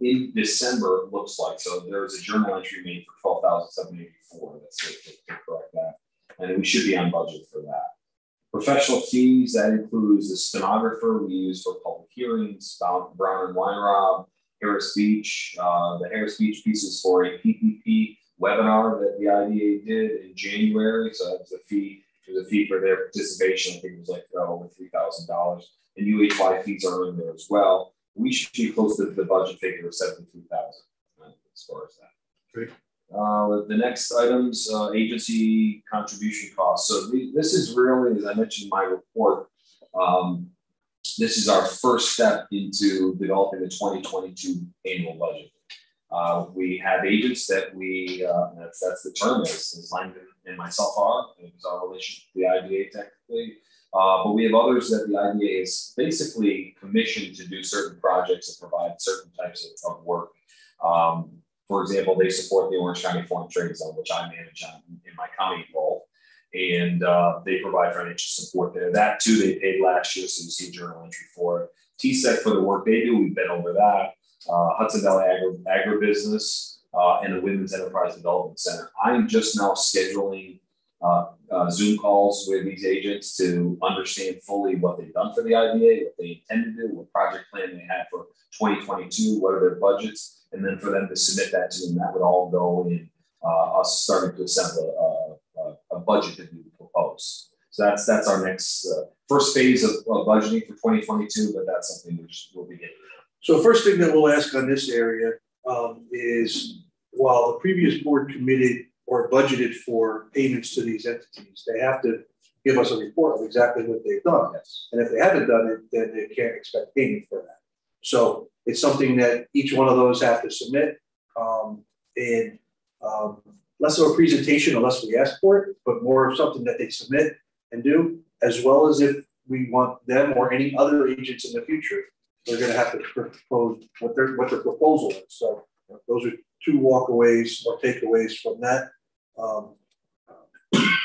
In December, it looks like. So there was a journal entry made for $12,784. That's to correct that. And we should be on budget for that. Professional fees, that includes the stenographer we use for public hearings, Brown and Weinrob, Harris Beach. The Harris Beach piece is for a PPP webinar that the IDA did in January. So that was a fee. There's a fee for their participation. I think it was like over $3,000. And UHY fees are in there as well. We should be close to the budget figure of $73,000 as far as that. Great. The next items, agency contribution costs. So this is really, as I mentioned in my report, this is our first step into developing the 2022 annual budget. We have agents that that's the term, as Langdon and myself are. It was our relation to the IDA technically. But we have others that the IDA is basically commissioned to do certain projects and provide certain types of work. For example, they support the Orange County Foreign Trade Zone, which I manage in my county role, and they provide financial support there. That too, they paid last year, so you see a journal entry for it. TSEC for the work they do, we've been over that. Hudson Valley Agribusiness and the Women's Enterprise Development Center. I'm just now scheduling Zoom calls with these agents to understand fully what they've done for the IDA, what they intend to do, what project plan they have for 2022, what are their budgets, and then for them to submit that to them. That would all go in us starting to assemble a budget that we would propose. So that's our next first phase of budgeting for 2022, but that's something which we'll be getting. So first thing that we'll ask on this area is, while the previous board committed or budgeted for payments to these entities, they have to give us a report of exactly what they've done. Yes. And if they haven't done it, then they can't expect payment for that. So it's something that each one of those have to submit, and less of a presentation unless we ask for it, but more of something that they submit and do, as well as if we want them or any other agents in the future, they're going to have to propose what their proposal is. So those are two walkaways or takeaways from that,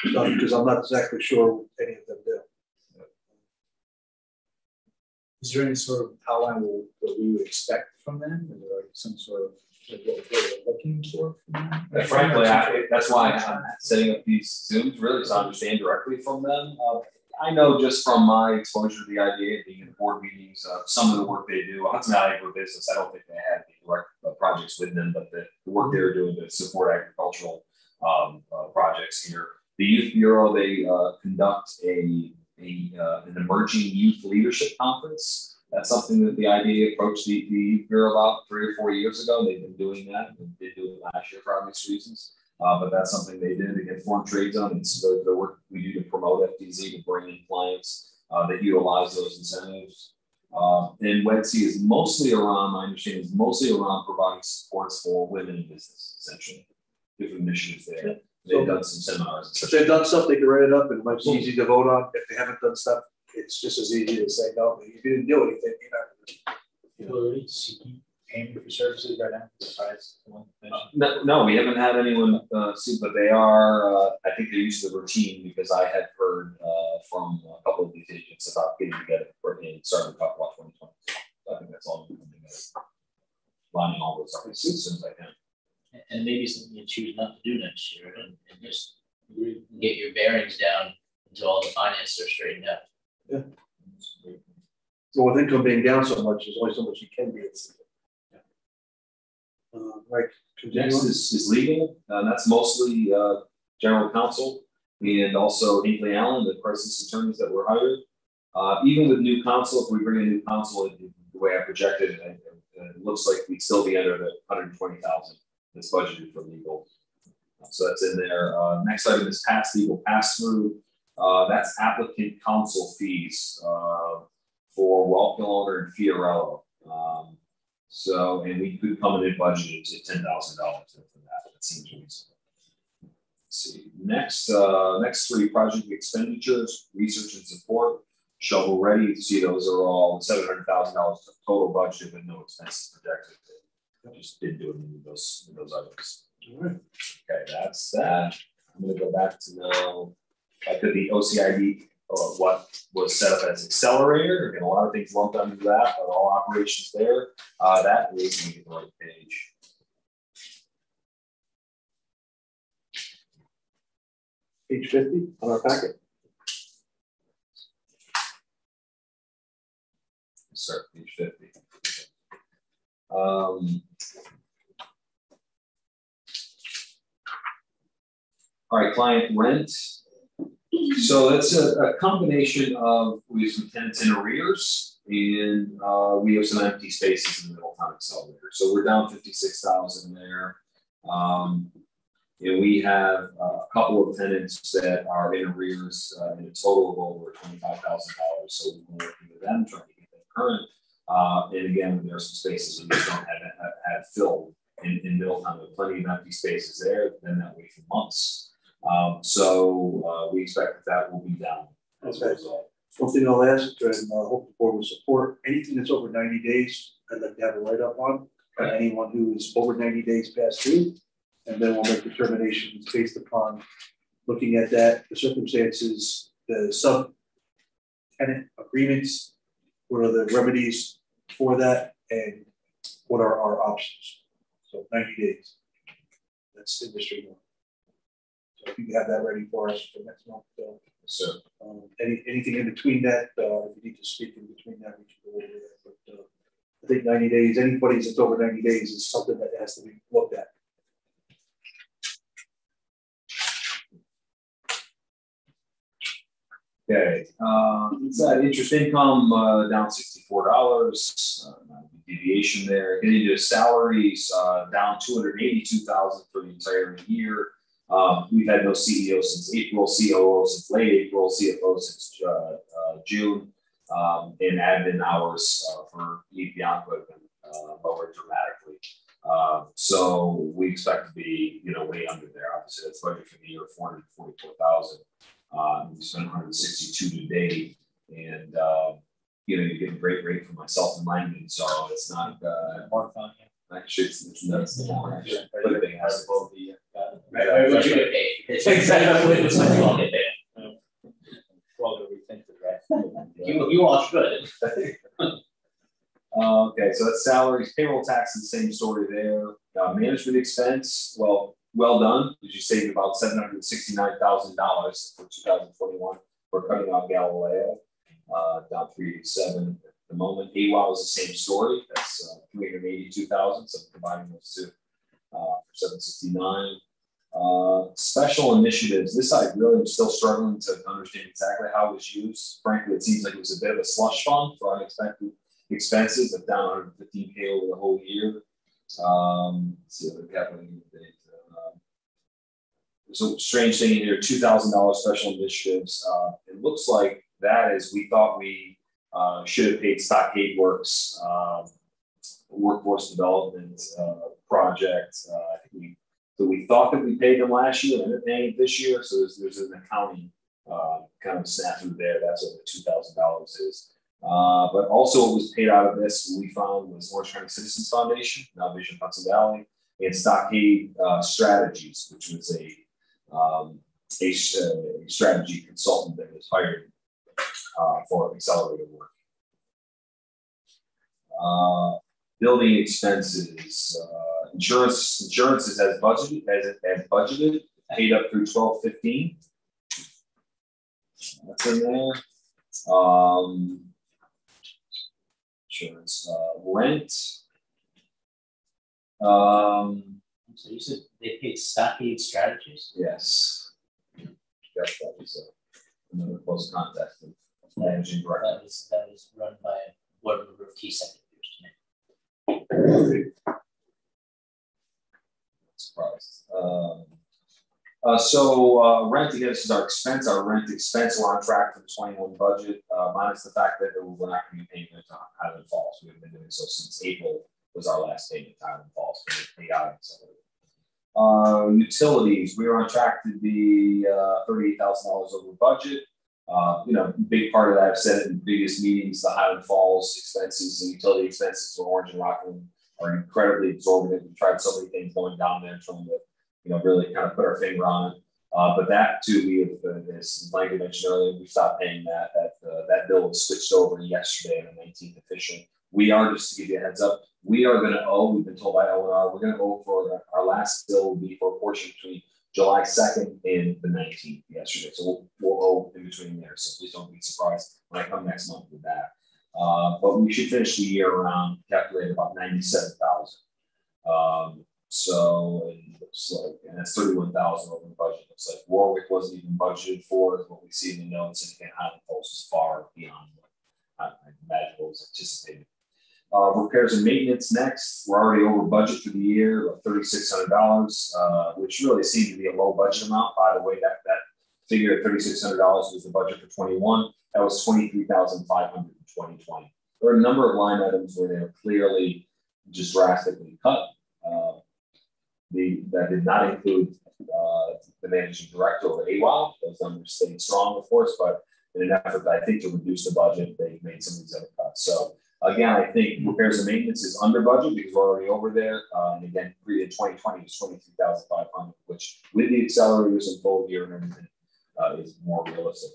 because I'm not exactly sure what any of them do. Is there any sort of outline that we would expect from them? Is there some sort of what we're looking for from them? Frankly, that's why I'm setting up these Zooms, really, to understand directly from them. I know just from my exposure to the IDA, being in board meetings, some of the work they do. Hudson Valley Agribusiness, I don't think they had any direct projects with them, but the work they were doing to support agricultural projects here. The Youth Bureau, they conduct an emerging youth leadership conference. That's something that the IDA approached the Youth Bureau about 3 or 4 years ago. They've been doing that. They did it last year for obvious reasons. But that's something they did. Again, Foreign Trade Zone, it's the work we do to promote FDZ, to bring in clients that utilize those incentives. And WEDC is mostly around, my understanding is mostly around providing supports for women in business, essentially. Different initiatives there. Yeah. They've done some seminars. If they've done stuff, they can write it up and it might be easy to vote on. If they haven't done stuff, it's just as easy to say, no, if you didn't do anything, you're not going to. Seeking payment for services right now besides the one No, we haven't had anyone sue, but they are, I think they're used to the routine because I had heard from a couple of these agents about getting together and starting to talk about 2020. So I think that's all coming together. Lining all those up as soon as I can. And maybe something you choose not to do next year and just get your bearings down until all the finances are straightened out. Yeah. So with income being down so much, there's only so much you can be. Right. Next is legal. That's mostly general counsel and also Hinkley Allen, the crisis attorneys that were hired. Even with new counsel, if we bring in new counsel, the way I projected it, it looks like we'd still be under the 120,000 that's budgeted for legal. So that's in there. Next item is past legal pass through. That's applicant counsel fees for Welcome Owner and Fiorello. So, and we could come in budgeted to $10,000 for that. That seems reasonable. Let's see. Next three project expenditures, research and support, shovel ready. You see those are all $700,000 total budget, but no expenses projected. I just didn't do it in those items. All right. Okay, that's that. I'm going to go back to now. I could the OCID. What was set up as accelerator, again, a lot of things lumped under that, but all operations there. That is the right page. Page 50 on our packet. Yes, sir, page 50. All right, client rent. So that's a combination of we have some tenants in arrears and we have some empty spaces in the Middletown Accelerator. So we're down 56,000 there. And we have a couple of tenants that are in arrears in a total of over $25,000. So we've been working with them, trying to get them current. And again, there are some spaces that we just don't have filled in Middletown. There are plenty of empty spaces there, been that way for months. So we expect that will be down as a result. One thing I'll ask, and hope the board will support, anything that's over 90 days, I'd like to have a write-up on. Anyone who is over 90 days past due, and then we'll make determinations based upon looking at that, the circumstances, the sub-tenant agreements, what are the remedies for that, and what are our options. So 90 days, that's industry norm. So if you have that ready for us for next month. So anything in between that, if you need to speak in between that, we can go over that. But I think 90 days, anybody that's over 90 days is something that has to be looked at. Okay, it's that interest income down $64. Deviation there. Getting into salaries down $282,000 for the entire year. We've had no CEO since April, COO since late April, CFO since June, and admin hours for Bianco have been lowered dramatically. So we expect to be, way under there. Obviously, that's budget for the year, $444,000. We spent 162 today, and you're getting a great rate for myself and Langdon, so it's not more fun. Actually, it's more actually. But it has both the. What you get paid? Exactly. It's like you all get paid. Well, do we think that? You all should. Okay, so that's salaries, payroll tax, the same story there. Management expense, well done, because you saved about $769,000 for 2021. We're cutting out Galileo, down 387 at the moment. AWOW is the same story. That's 382,000. So combining those two for 769. Special initiatives. This I really am still struggling to understand exactly how it was used. Frankly, it seems like it was a bit of a slush fund for unexpected expenses, of down $115K over the whole year. Let's see what the capital date. There's a strange thing in here: $2,000 special initiatives. It looks like that is we thought we should have paid Stockade Works, workforce development project. I think we thought that we paid them last year and ended up paying it this year. So there's an accounting kind of snafu there. That's what the $2,000 is. But also what was paid out of this, we found, was Orange County Citizens Foundation, now Vision Hudson Valley, and Stockade Strategies, which was a strategy consultant that was hired for accelerated work. Building expenses, insurance is as budgeted, paid up through 12/15. That's in there. Insurance, rent. So you said they paid Stockade Strategies? Yes. Yes, that was another close contact of managing director. That was run by a board member of TSEC. Surprised. So rent, again, this is our expense. Our rent expense, we're on track for the 21 budget, minus the fact that we're not going to be paying rent on Highland Falls. We've been doing so since April was our last payment to Highland Falls. Utilities, we were on track to be $38,000 over budget. You know, big part of that, I've said it in the biggest meetings, the Highland Falls expenses and utility expenses for Orange and Rockland are incredibly exorbitant. We've tried so many things going down there, trying to, you know, really kind of put our finger on it. But that too, we have, as Mike mentioned earlier, we stopped paying that. That bill was switched over yesterday on the 19th officially. We are, just to give you a heads up, we are going to owe, we've been told by O&R, we're going to owe for our last bill will be for a portion between July 2nd and the 19th yesterday. So we'll owe in between there. So please don't be surprised when I come next month with that. But we should finish the year around, calculate about 97,000. So it looks like, and that's 31,000 over the budget. Looks like Warwick wasn't even budgeted for, is what we see in the notes, and again, Highland Falls was far beyond what I imagine what was anticipated. Repairs and maintenance next. We're already over budget for the year of $3,600, which really seemed to be a low budget amount. By the way, that figure of $3,600 was the budget for 21. That was $23,500 in 2020. There are a number of line items where they are clearly just drastically cut. That did not include the managing director over AWOW. Those numbers stayed strong, of course, but in an effort, I think, to reduce the budget, they made some of these other cuts. So again, I think repairs and maintenance is under budget because we're already over there. And again, in 2020 was $23,500, which with the accelerators and full year and everything is more realistic.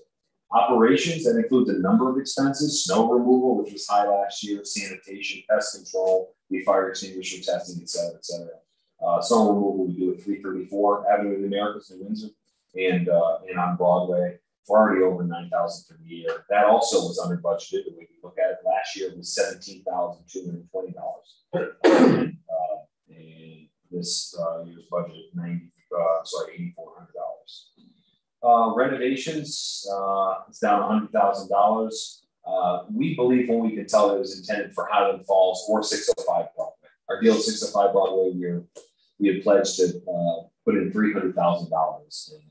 Operations, that includes a number of expenses: snow removal, which was high last year, sanitation, pest control, the fire extinguisher testing, et cetera, et cetera. Snow removal we do at 334 Avenue of the Americas in Windsor and on Broadway. We're already over 9,000 for the year. That also was under budgeted. The way we look at it, last year was $17,220. And this year's budget $8,400. Renovations, it's down $100,000. We believe when we can tell it was intended for Highland Falls or 605 Broadway. Our deal at 605 Broadway, we had pledged to put in $300,000 in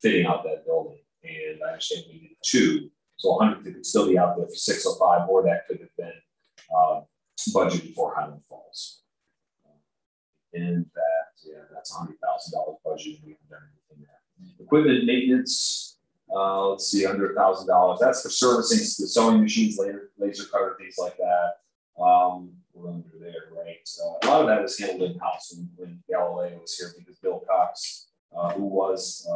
fitting out that building, and I understand we did 2, so 100 could still be out there for 605, or that could have been budgeted for Highland Falls. And that's $100,000 budget. We haven't done anything there. Equipment maintenance, let's see, under $1,000. That's for servicing the sewing machines, laser cutter, things like that. We're under there, right? A lot of that was handled in house when Galileo was here, because Bill Cox, who was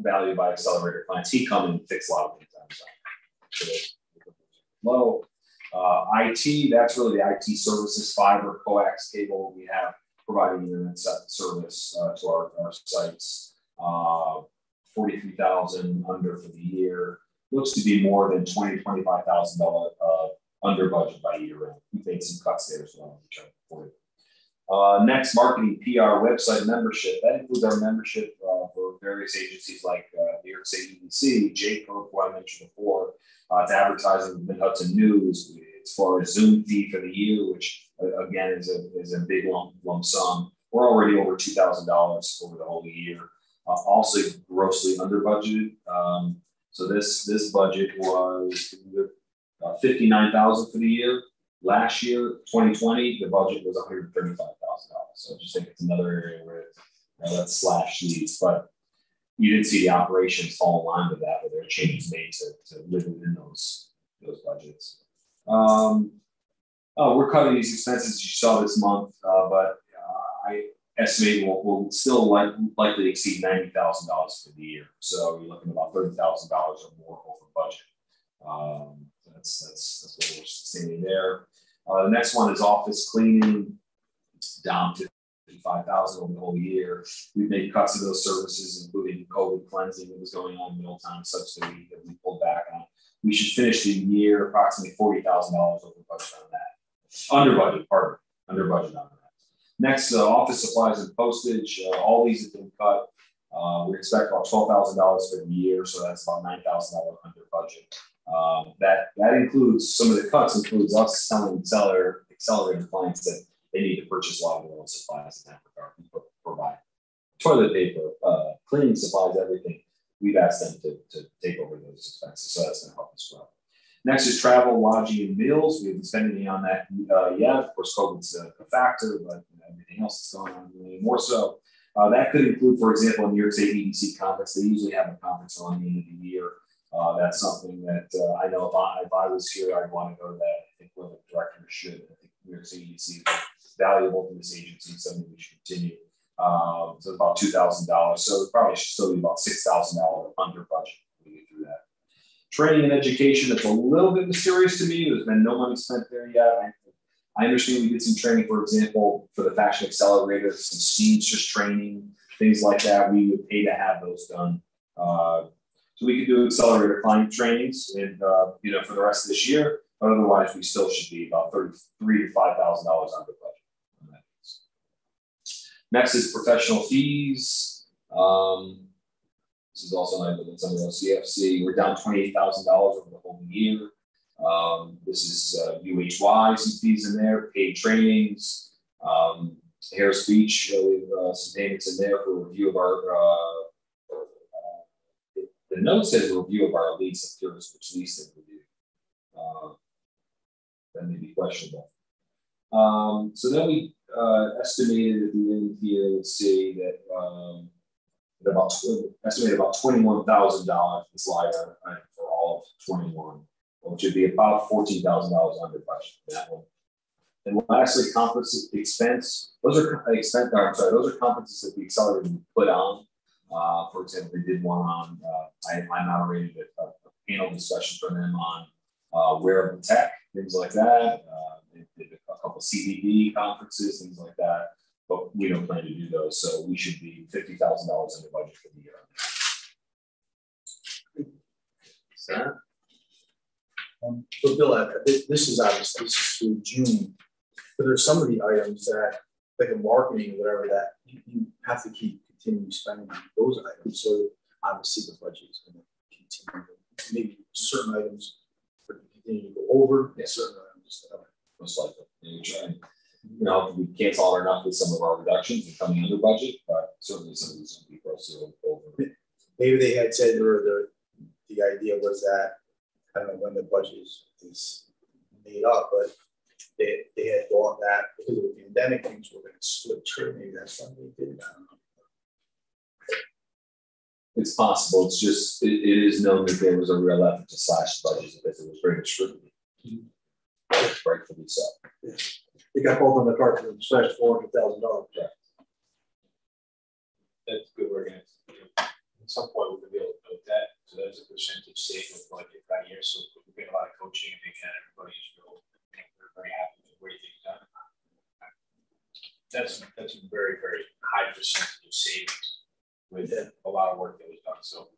valued by accelerator clients, he come and fix a lot of things on his own. Low. IT, that's really the IT services, fiber, coax cable we have providing internet service to our sites. 43,000 under for the year. Looks to be more than $25,000 under budget by year end. We made some cuts there as well. Next, marketing, PR, website membership. That includes our membership for various agencies like New York State EDC, J-Code, who I mentioned before. It's advertising with Hudson News. As far as Zoom fee for the year, which again is a big lump sum. We're already over $2,000 over the whole year. Also grossly under budgeted. So this budget was $59,000 for the year. Last year, 2020, the budget was $135,000. So I just think it's another area where let's slash these, but you didn't see the operations fall in line with that, but there are changes made to live within those budgets. We're cutting these expenses you saw this month, but I estimate we'll still likely exceed $90,000 for the year. So you're looking at about $30,000 or more over budget. That's what we're seeing there. The next one is office cleaning, down to $55,000 over the whole year. We've made cuts to those services, including COVID cleansing that was going on in Middletown, such that we pulled back on. We should finish the year approximately $40,000 over budget on that. Under budget on that. Next, office supplies and postage. All these have been cut. We expect about $12,000 for the year, so that's about $9,000 under budget. That includes, some of the cuts includes us telling accelerator clients that they need to purchase a lot of their own supplies in that regard. We provide toilet paper, cleaning supplies, everything. We've asked them to take over those expenses, so that's going to help us grow. Next is travel, lodging, and meals. We've been spending on that. Of course, COVID's a factor, but everything else is going on really more so. That could include, for example, a New York State EDC conference. They usually have a conference on the end of the year. That's something that I know if I was here, I'd want to go to that. I think one of the directors should. I think New York State EDC is valuable to this agency, something we should continue. So about $2,000. So it probably should still be about $6,000 under budget when we get through that. Training and education, it's a little bit mysterious to me. There's been no money spent there yet. I understand we did some training, for example, for the Fashion Accelerator, some seamstress training, things like that. We would pay to have those done. So we could do accelerator client trainings and for the rest of this year, but otherwise we still should be about $33,000 to $5,000 under budget. Next is professional fees. This is also an item that's under OCFC. We're down $28,000 over the whole year. This is UHY, some fees in there, paid trainings, hair speech. We have some payments in there for review of our. The note says a review of our lease of service, which lease they review. That may be questionable. So then we estimated at the end here, let's see, that estimated about $21,000 this line item for all of 21, which would be about $14,000 under budget for that one. And lastly, conference expense. Those are conferences that the accelerator put on. For example, they did one on, I moderated a panel discussion for them on wearable tech, things like that. They did a couple CBD conferences, things like that, but we don't plan to do those. So we should be $50,000 under budget for the year. So Bill, this is obviously through June, but there's some of the items that, like in marketing or whatever, that you have to continue spending on those items. So obviously the budget is going to continue. Maybe certain items are going to continue to go over, and certain items most likely. We can't solve enough with some of our reductions and coming under budget, but certainly some of these will be close over. Maybe they had said the idea was that, I don't know when the budget is made up, but they had thought that because of the pandemic, things were going to split true. Maybe that's something they did. I don't know. It's possible. It's just, it is known that there was a real effort to slash the budget because it was greater scrutiny. Rightfully so. Yeah. They got both on the carpet and slashed $400,000. Yeah. That's good. We're going to, at some point, we're going to be able to note that. So that's a percentage saved with budget right here. So we're getting a lot of coaching and making everybody's real. We're very happy with the way things done. That's a very, very high percentage of savings with a lot of work that was done. So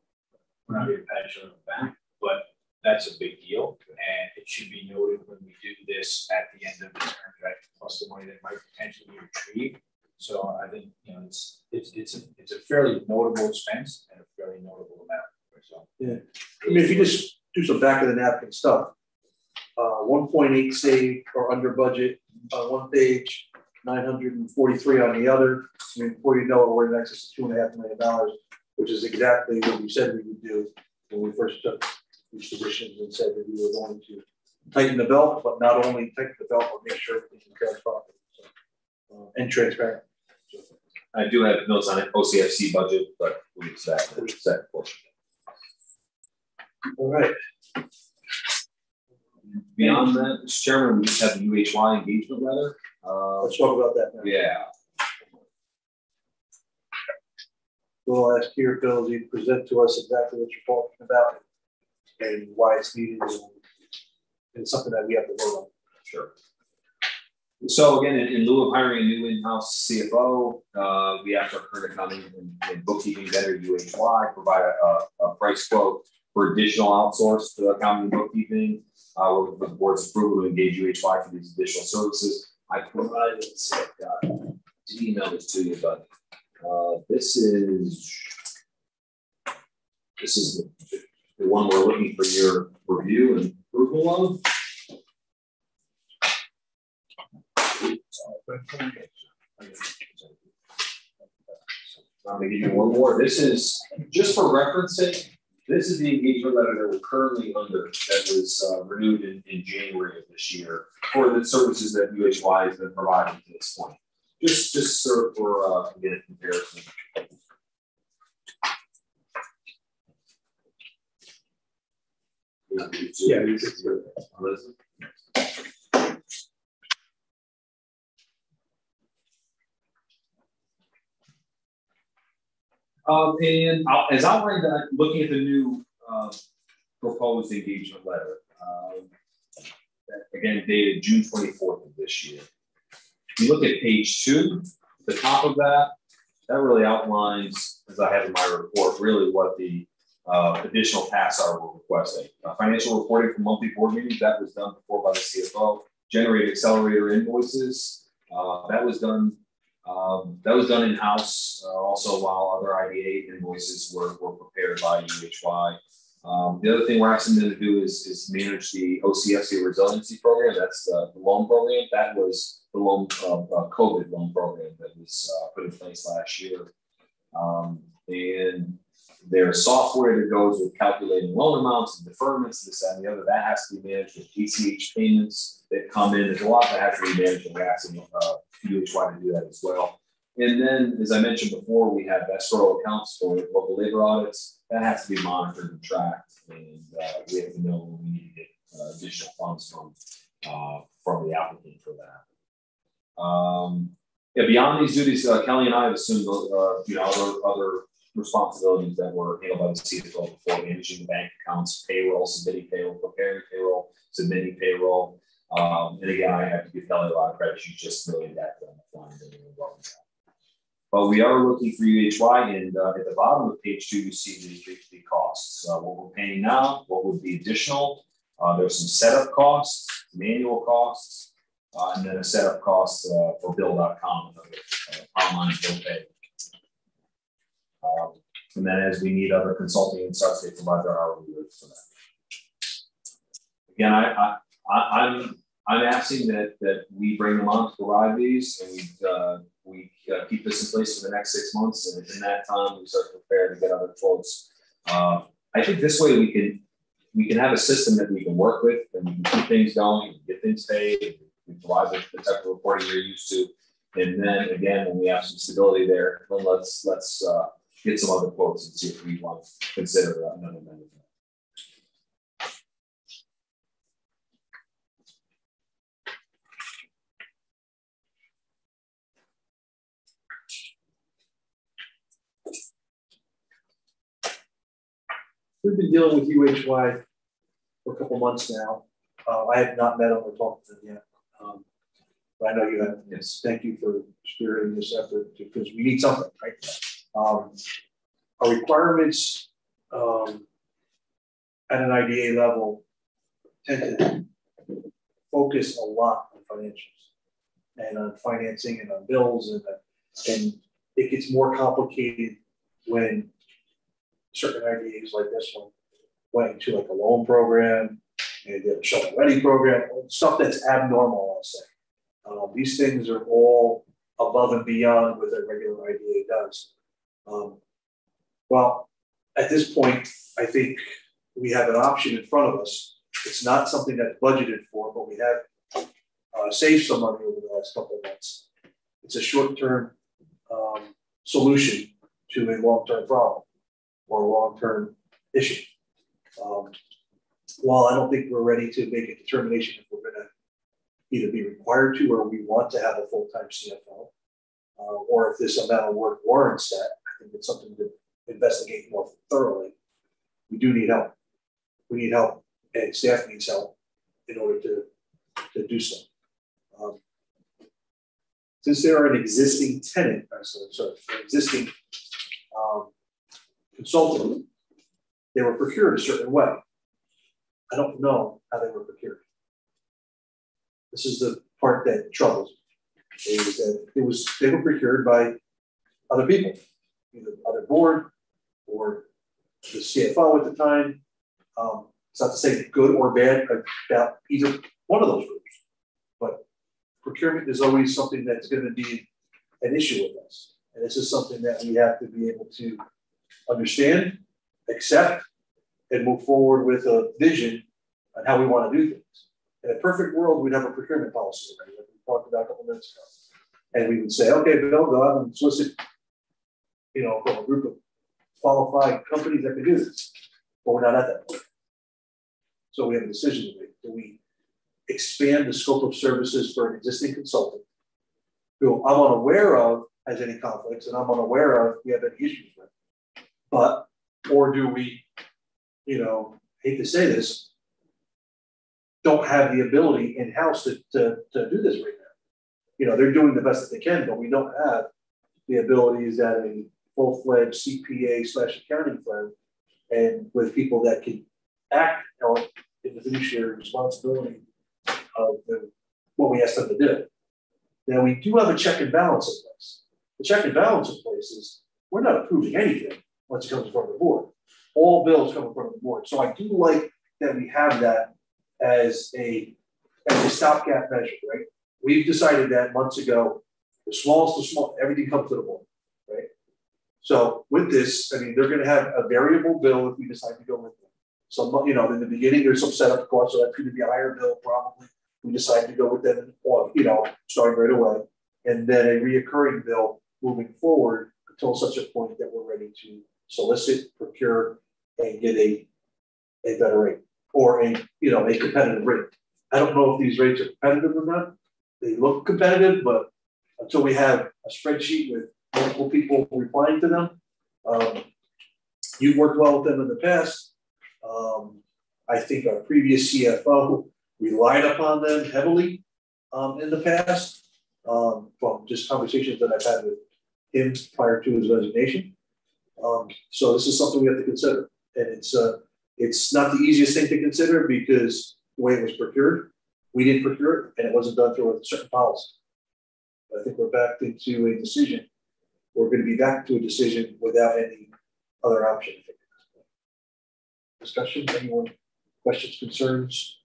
we're not going to pat each other on the back, but that's a big deal. And it should be noted when we do this at the end of the term, right? Plus the money that might potentially be retrieved. So I think it's a fairly notable expense and a fairly notable amount. So yeah, I mean, if you just do some back of the napkin stuff, 1.8 saved or under budget on one page, 943 on the other. I mean, before you know it, we're in excess of $2.5 million, which is exactly what we said we would do. when we first took these positions and said that we were going to tighten the belt, but not only tighten the belt, but make sure everything's transparent and transparent. I do have notes on it, OCFC budget, but we'll get to that portion. All right. Beyond that, Mr. Chairman, we just have the UHY engagement letter. Let's talk about that now. Yeah. We'll ask here, Bill, you present to us exactly what you're talking about and why it's needed, and something that we have to vote on. Sure. So again, in lieu of hiring a new in-house CFO, we asked our current accounting and bookkeeping vendor UHY provide a price quote for additional outsourced accounting and bookkeeping. With the board's approval to engage UHY for these additional services. I provided did email this to you, but this is the one we're looking for your review and approval of. I'm going to give you one more. This is just for referencing. This is the engagement letter that we're currently under that was renewed in January of this year for the services that UHY has been providing to this point. Just for again, a comparison. Yeah. And as outlined, looking at the new proposed engagement letter, again dated June 24th of this year. If you look at page 2, the top of that really outlines, as I have in my report, really what the additional tasks are we're requesting. Financial reporting for monthly board meetings, that was done before by the CFO. Generate accelerator invoices, that was done in-house, also while other IDA invoices were prepared by UHY. The other thing we're asking them to do is manage the OCSC Resiliency program. That's the loan program. That was the loan COVID loan program that was put in place last year. And there's software that goes with calculating loan amounts and deferments, this, that, and the other. That has to be managed with ACH payments that come in. There's a lot that has to be managed, and we're asking UHY to do that as well. And then, as I mentioned before, we have escrow accounts for local labor audits. That has to be monitored and tracked, and we have to know when we need to get additional funds from the applicant for that. Yeah, beyond these duties, Kelly and I have assumed other responsibilities that were handled by the CFO before, managing the bank accounts, payroll, submitting payroll, preparing payroll, submitting payroll. And again, I have to give Kelly a lot of credit. She's just really adept on the flying and well with that. But we are looking for UHY, and at the bottom of page 2, you see the costs. What we're paying now, what would be additional. There's some setup costs, manual costs, and then a setup cost for Bill.com, online bill pay. And then as we need other consulting and such, they provide their hourly rates for that. Again, I'm asking that we bring them on to provide these, and we keep this in place for the next 6 months, and in that time we start to prepare to get other quotes. I think this way we can have a system that we can work with, and we can keep things going, get things paid, we provide the type of reporting you're used to, and then again when we have some stability there, then let's get some other quotes and see if we want to consider another amendment. We've been dealing with UHY for a couple months now. I have not met them or talked to them yet, but I know you have. Yes. Thank you for spearheading this effort because we need something, right? Our requirements at an IDA level tend to focus a lot on financials and on financing and on bills, and it gets more complicated when certain IDAs like this one went into like a loan program and a shovel ready program, stuff that's abnormal, I'll say. These things are all above and beyond what a regular IDA does. Well, at this point, I think we have an option in front of us. It's not something that's budgeted for, but we have saved some money over the last couple of months. It's a short-term solution to a long-term problem or a long-term issue. While I don't think we're ready to make a determination if we're going to either be required to or we want to have a full-time CFO, or if this amount of work warrants that, I think it's something to investigate more thoroughly. We do need help. We need help, and staff needs help in order to do so. Since they are an existing tenant, sorry, an existing consultant, they were procured a certain way. I don't know how they were procured. This is the part that troubles me. Is that they were procured by other people, either other board or the CFO at the time. It's not to say good or bad about either one of those groups, but procurement is always something that's going to be an issue with us. And this is something that we have to be able to understand, accept, and move forward with a vision on how we want to do things. In a perfect world, we'd have a procurement policy already, like we talked about a couple minutes ago. And we would say, okay, Bill, go out and solicit, from a group of qualified companies that can do this. But we're not at that point. So we have a decision to make. Do we expand the scope of services for an existing consultant who I'm unaware of has any conflicts and I'm unaware of we have any issues with? Or do we, hate to say this, don't have the ability in-house to do this right now? They're doing the best that they can, but we don't have the abilities at a full-fledged CPA/accounting firm and with people that can act in the fiduciary responsibility of what we ask them to do. Now, we do have a check and balance in place. The check and balance in place is we're not approving anything once it comes in front of the board. All bills come in front of the board. So I do like that we have that as a stopgap measure, right? We've decided that months ago, the smallest to small, everything comes to the board, right? So with this, they're going to have a variable bill if we decide to go with them. So, in the beginning, there's some setup costs, so that's going to be a higher bill probably. We decide to go with them, starting right away. And then a reoccurring bill moving forward until such a point that we're ready to solicit, procure, and get a better rate or a competitive rate. I don't know if these rates are competitive or not. They look competitive, but until we have a spreadsheet with multiple people replying to them, you've worked well with them in the past. I think our previous CFO relied upon them heavily in the past from just conversations that I've had with him prior to his resignation. So this is something we have to consider. And it's not the easiest thing to consider because the way it was procured, we didn't procure it and it wasn't done through a certain policy. But I think we're back into a decision. We're going to be back to a decision without any other option. Discussion, anyone? Questions, concerns?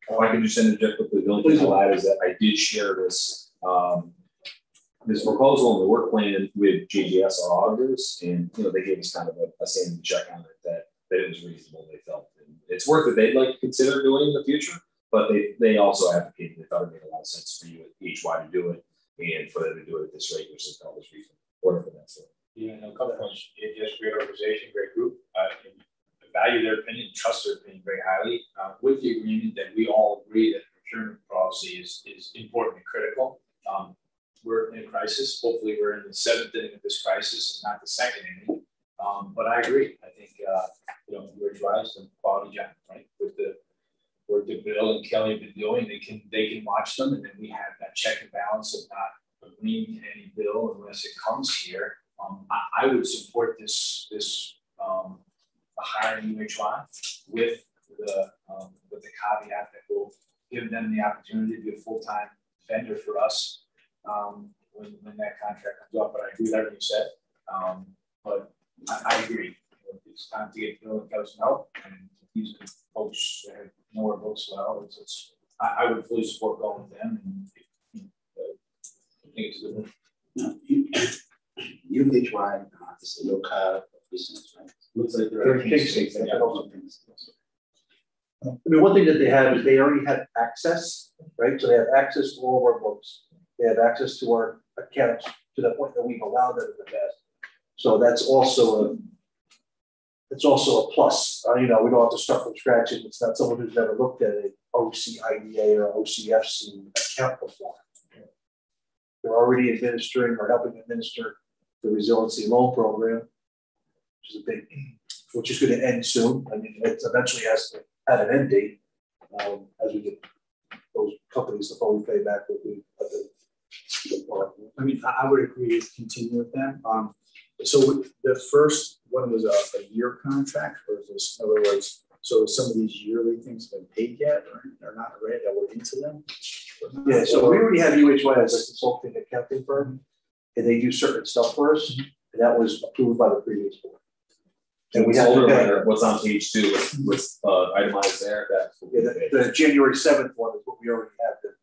I can just interject quickly. The only thing I'll add is that I did share this proposal in the work plan with JGS, our auditors, and they gave us kind of a sanity check on it that it was reasonable. They felt and it's work that they'd like to consider doing in the future, but they also advocated they thought it made a lot of sense for you at PHY to do it and for them to do it at this rate, which is always reasonable. Whatever that's it. Yeah, no, a couple points. Just great organization, great group. Value their opinion, trust their opinion very highly, with the agreement that we all agree that procurement policy is important and critical. We're in a crisis. Hopefully we're in the 7th inning of this crisis, not the 2nd inning. But I agree. I think, your drives and quality job, right? With the work that Bill and Kelly have been doing, they can watch them, and then we have that check and balance of not agreeing to any bill unless it comes here. I would support this hiring UHY with the caveat that we'll give them the opportunity to be a full-time vendor for us when that contract comes up. But I agree with everything you said. But I agree. It's time to get Bill and Kelly some help, and these folks that know our books well. I would fully support going with them, and I think it's a good one. UHY is a local business, right? Looks like they're in Kingston. I mean, one thing that they have is they already have access, right? So they have access to all of our books. They have access to our accounts to the point that we've allowed them in the past. So that's also a plus. You know, we don't have to start from scratch. If it's not someone who's never looked at an OCIDA or OCFC account before. They're already administering or helping administer the Resiliency Loan Program, which is going to end soon. I mean, it eventually has to have an end date as we get those companies to fully pay back what we. I mean, I would agree to continue with them. So the first one was a year contract, or is this, in other words, so some of these yearly things have been paid yet, or they're not ready that we're into them? Yeah, so we already have UHY as a consulting accounting firm, and they do certain stuff for us, and that was approved by the previous board. And we have to pay what's on page 2 with itemized there. The January 7th one is what we already have there.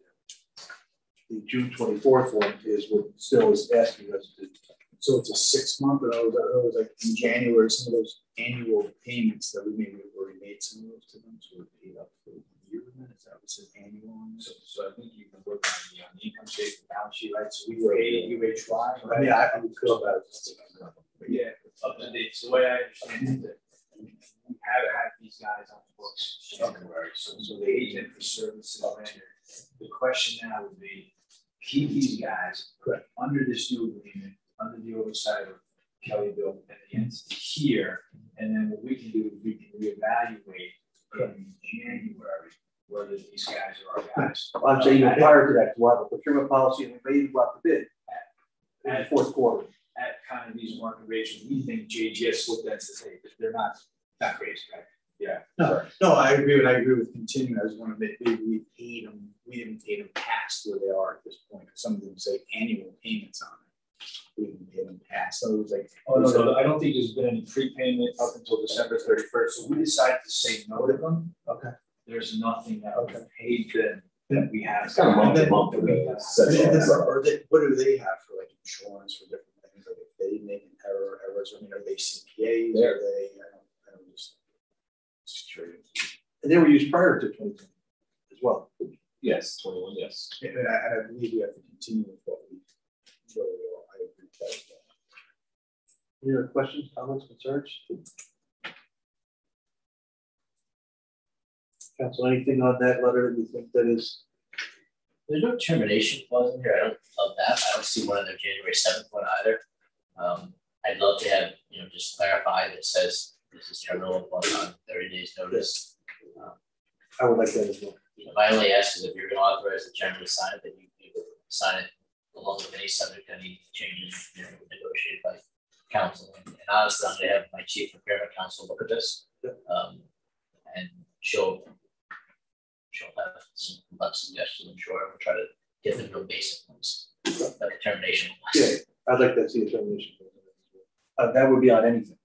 The June 24th one is what still is asking us to. So it's a 6 month, and I was like in January, some of those annual payments that we already made some of those to them, so we're paid up for the year. Is that what's an annual on? So I think you can work on the income statement, balance sheet, right? So we paid UHY. Right? Yeah, I'm cool about it. Yeah, up to date. So the way I understand it, we have had these guys on the books January, so the agent for services rendered. The question now would be, keep these guys under this new agreement, under the oversight of Kelly Bill and the entity here, and then what we can do is we can reevaluate in January whether these guys are our guys. I'm saying even prior to that, we'll have a procurement policy, and we may even go out to bid in the fourth quarter. At kind of these market rates, we think JGS looked at and says, hey, they're not crazy, right? Yeah. No, I agree with continuing. I just want to make maybe we paid them, we didn't pay them past where they are at this point. Some of them say annual payments on it. We didn't pay them past. So it was like, no, I don't think there's been any prepayment up until December 31st. So we decided to say no to them. Okay. There's nothing that we paid them that we have. It's kind of month to month. What do they have for like insurance for different things? Like if they make an errors, I mean, are they CPAs? Are they, I don't just curious. And they were used prior to 2020 as well. Yes, 21, yes. And I believe we have to continue with what we really are. I agree with that. Any other questions, comments, concerns? Council, anything on that letter that you think that is? There's no termination clause in here. I don't love that. I don't see one in the January 7th one either. I'd love to have, just clarify that says this is terminal upon 30 days notice. I would like that as well. My only ask is if you're going to authorize the chairman to sign it, that you sign it along with any subject to any changes negotiated by council. And honestly, I'm going to have my chief procurement counsel look at this, and she'll have some complex suggestions. I'm sure we'll try to get the real basic ones, like a termination. Yeah, I'd like to see a termination. That would be on anything.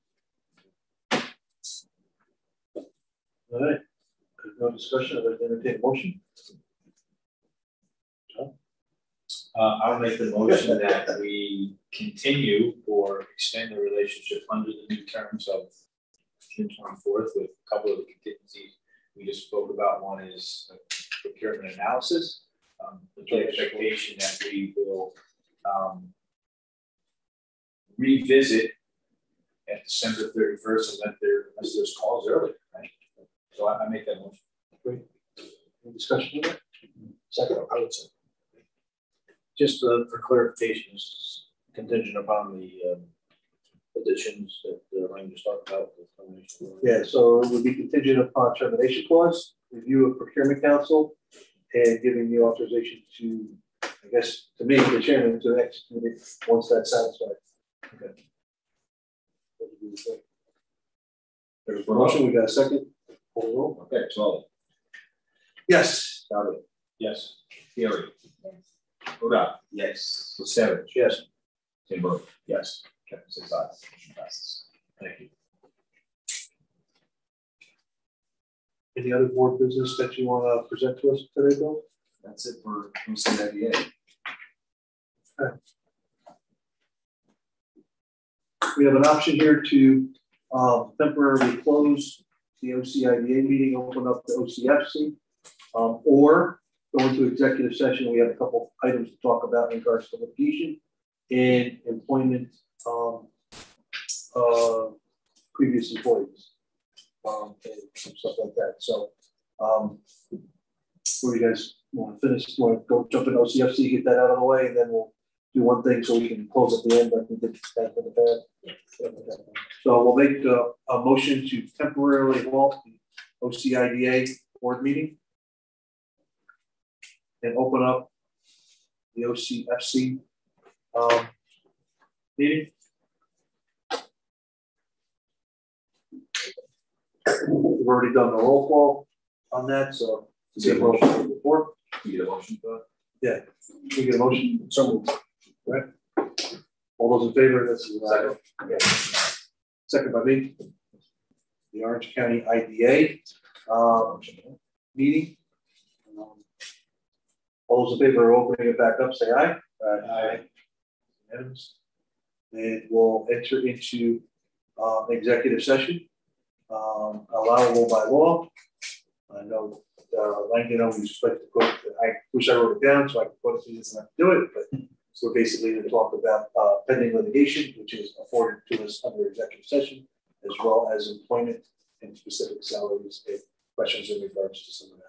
All right. No discussion. I'd like to entertain a motion. I'll make the motion that we continue or extend the relationship under the new terms of June 24th with a couple of the contingencies we just spoke about. One is procurement analysis. The expectation that we will revisit at December 31st unless there's calls early, right? So I make that motion. Great. Any discussion on that? Second, I would say. Just for clarification, this is contingent upon the additions that Elaine just talked about. Yeah, so it would be contingent upon termination clause, review of procurement council, and giving the authorization to, I guess, to me, the chairman, to execute it once that's satisfied. Okay. There's a motion. We got a second. Call roll. Okay, 12. Yes. Charlie. Yes. Theory. Yes. Oda. Yes. Savage. Yes. Timber. Yes. Captain 6 ayes. Motion passes. Thank you. Any other board business that you want to present to us today, Bill? That's it for OCIDA. Okay. We have an option here to temporarily close the OCIDA meeting, open up the OCFC, or go into executive session. We have a couple items to talk about in regards to litigation and employment previous employees, and stuff like that. So, where you guys want to finish? Want to go jump in OCFC, get that out of the way, and then we'll do one thing so we can close at the end. Like we did back in the past. So we'll make a motion to temporarily halt the OCIDA board meeting and open up the OCFC meeting. We've already done the roll call on that, so is there a motion before? You get a motion for that? Yeah, we get a motion. So moved. Right. All those in favor? That's second. Yeah. Second by me. The Orange County IDA meeting. All those in favor of opening it back up, say aye. Aye. And we'll enter into executive session, allowable by law. I know Langdon always like to quote, I wish I wrote it down so I could quote it so he doesn't have to do it, but so we're basically going to talk about pending litigation, which is afforded to us under executive session, as well as employment and specific salaries if questions in regards to some of that.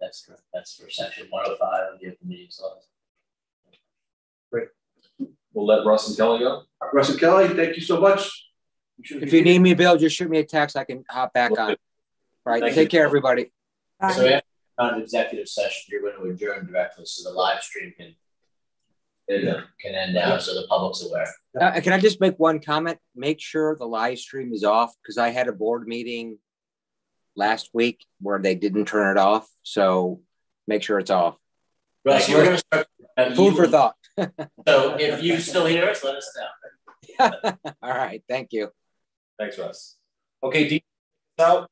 That's correct. That's for section 105 of the open meetings law. Great. We'll let Russ and Kelly go. Russ and Kelly, thank you so much. If you need me, Bill, just shoot me a text. I can hop back on. All right. Thank Take care, everybody. So after an executive session, you're going to adjourn directly so the live stream can end now so the public's aware. Can I just make one comment? Make sure the live stream is off because I had a board meeting last week where they didn't turn it off. So make sure it's off. Russ, we're going to start. Food for thought. So if you still hear us, let us know. All right. Thank you. Thanks, Russ. Okay, Dean, out.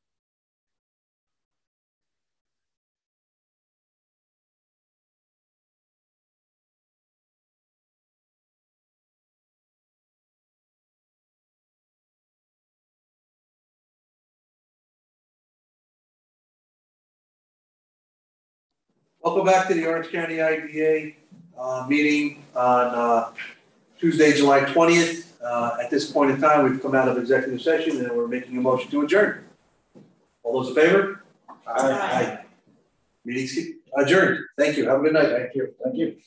Welcome back to the Orange County IDA meeting on Tuesday, July 20th. At this point in time, we've come out of executive session and we're making a motion to adjourn. All those in favor? Aye. Meeting's adjourned. Thank you. Have a good night. Thank you. Thank you.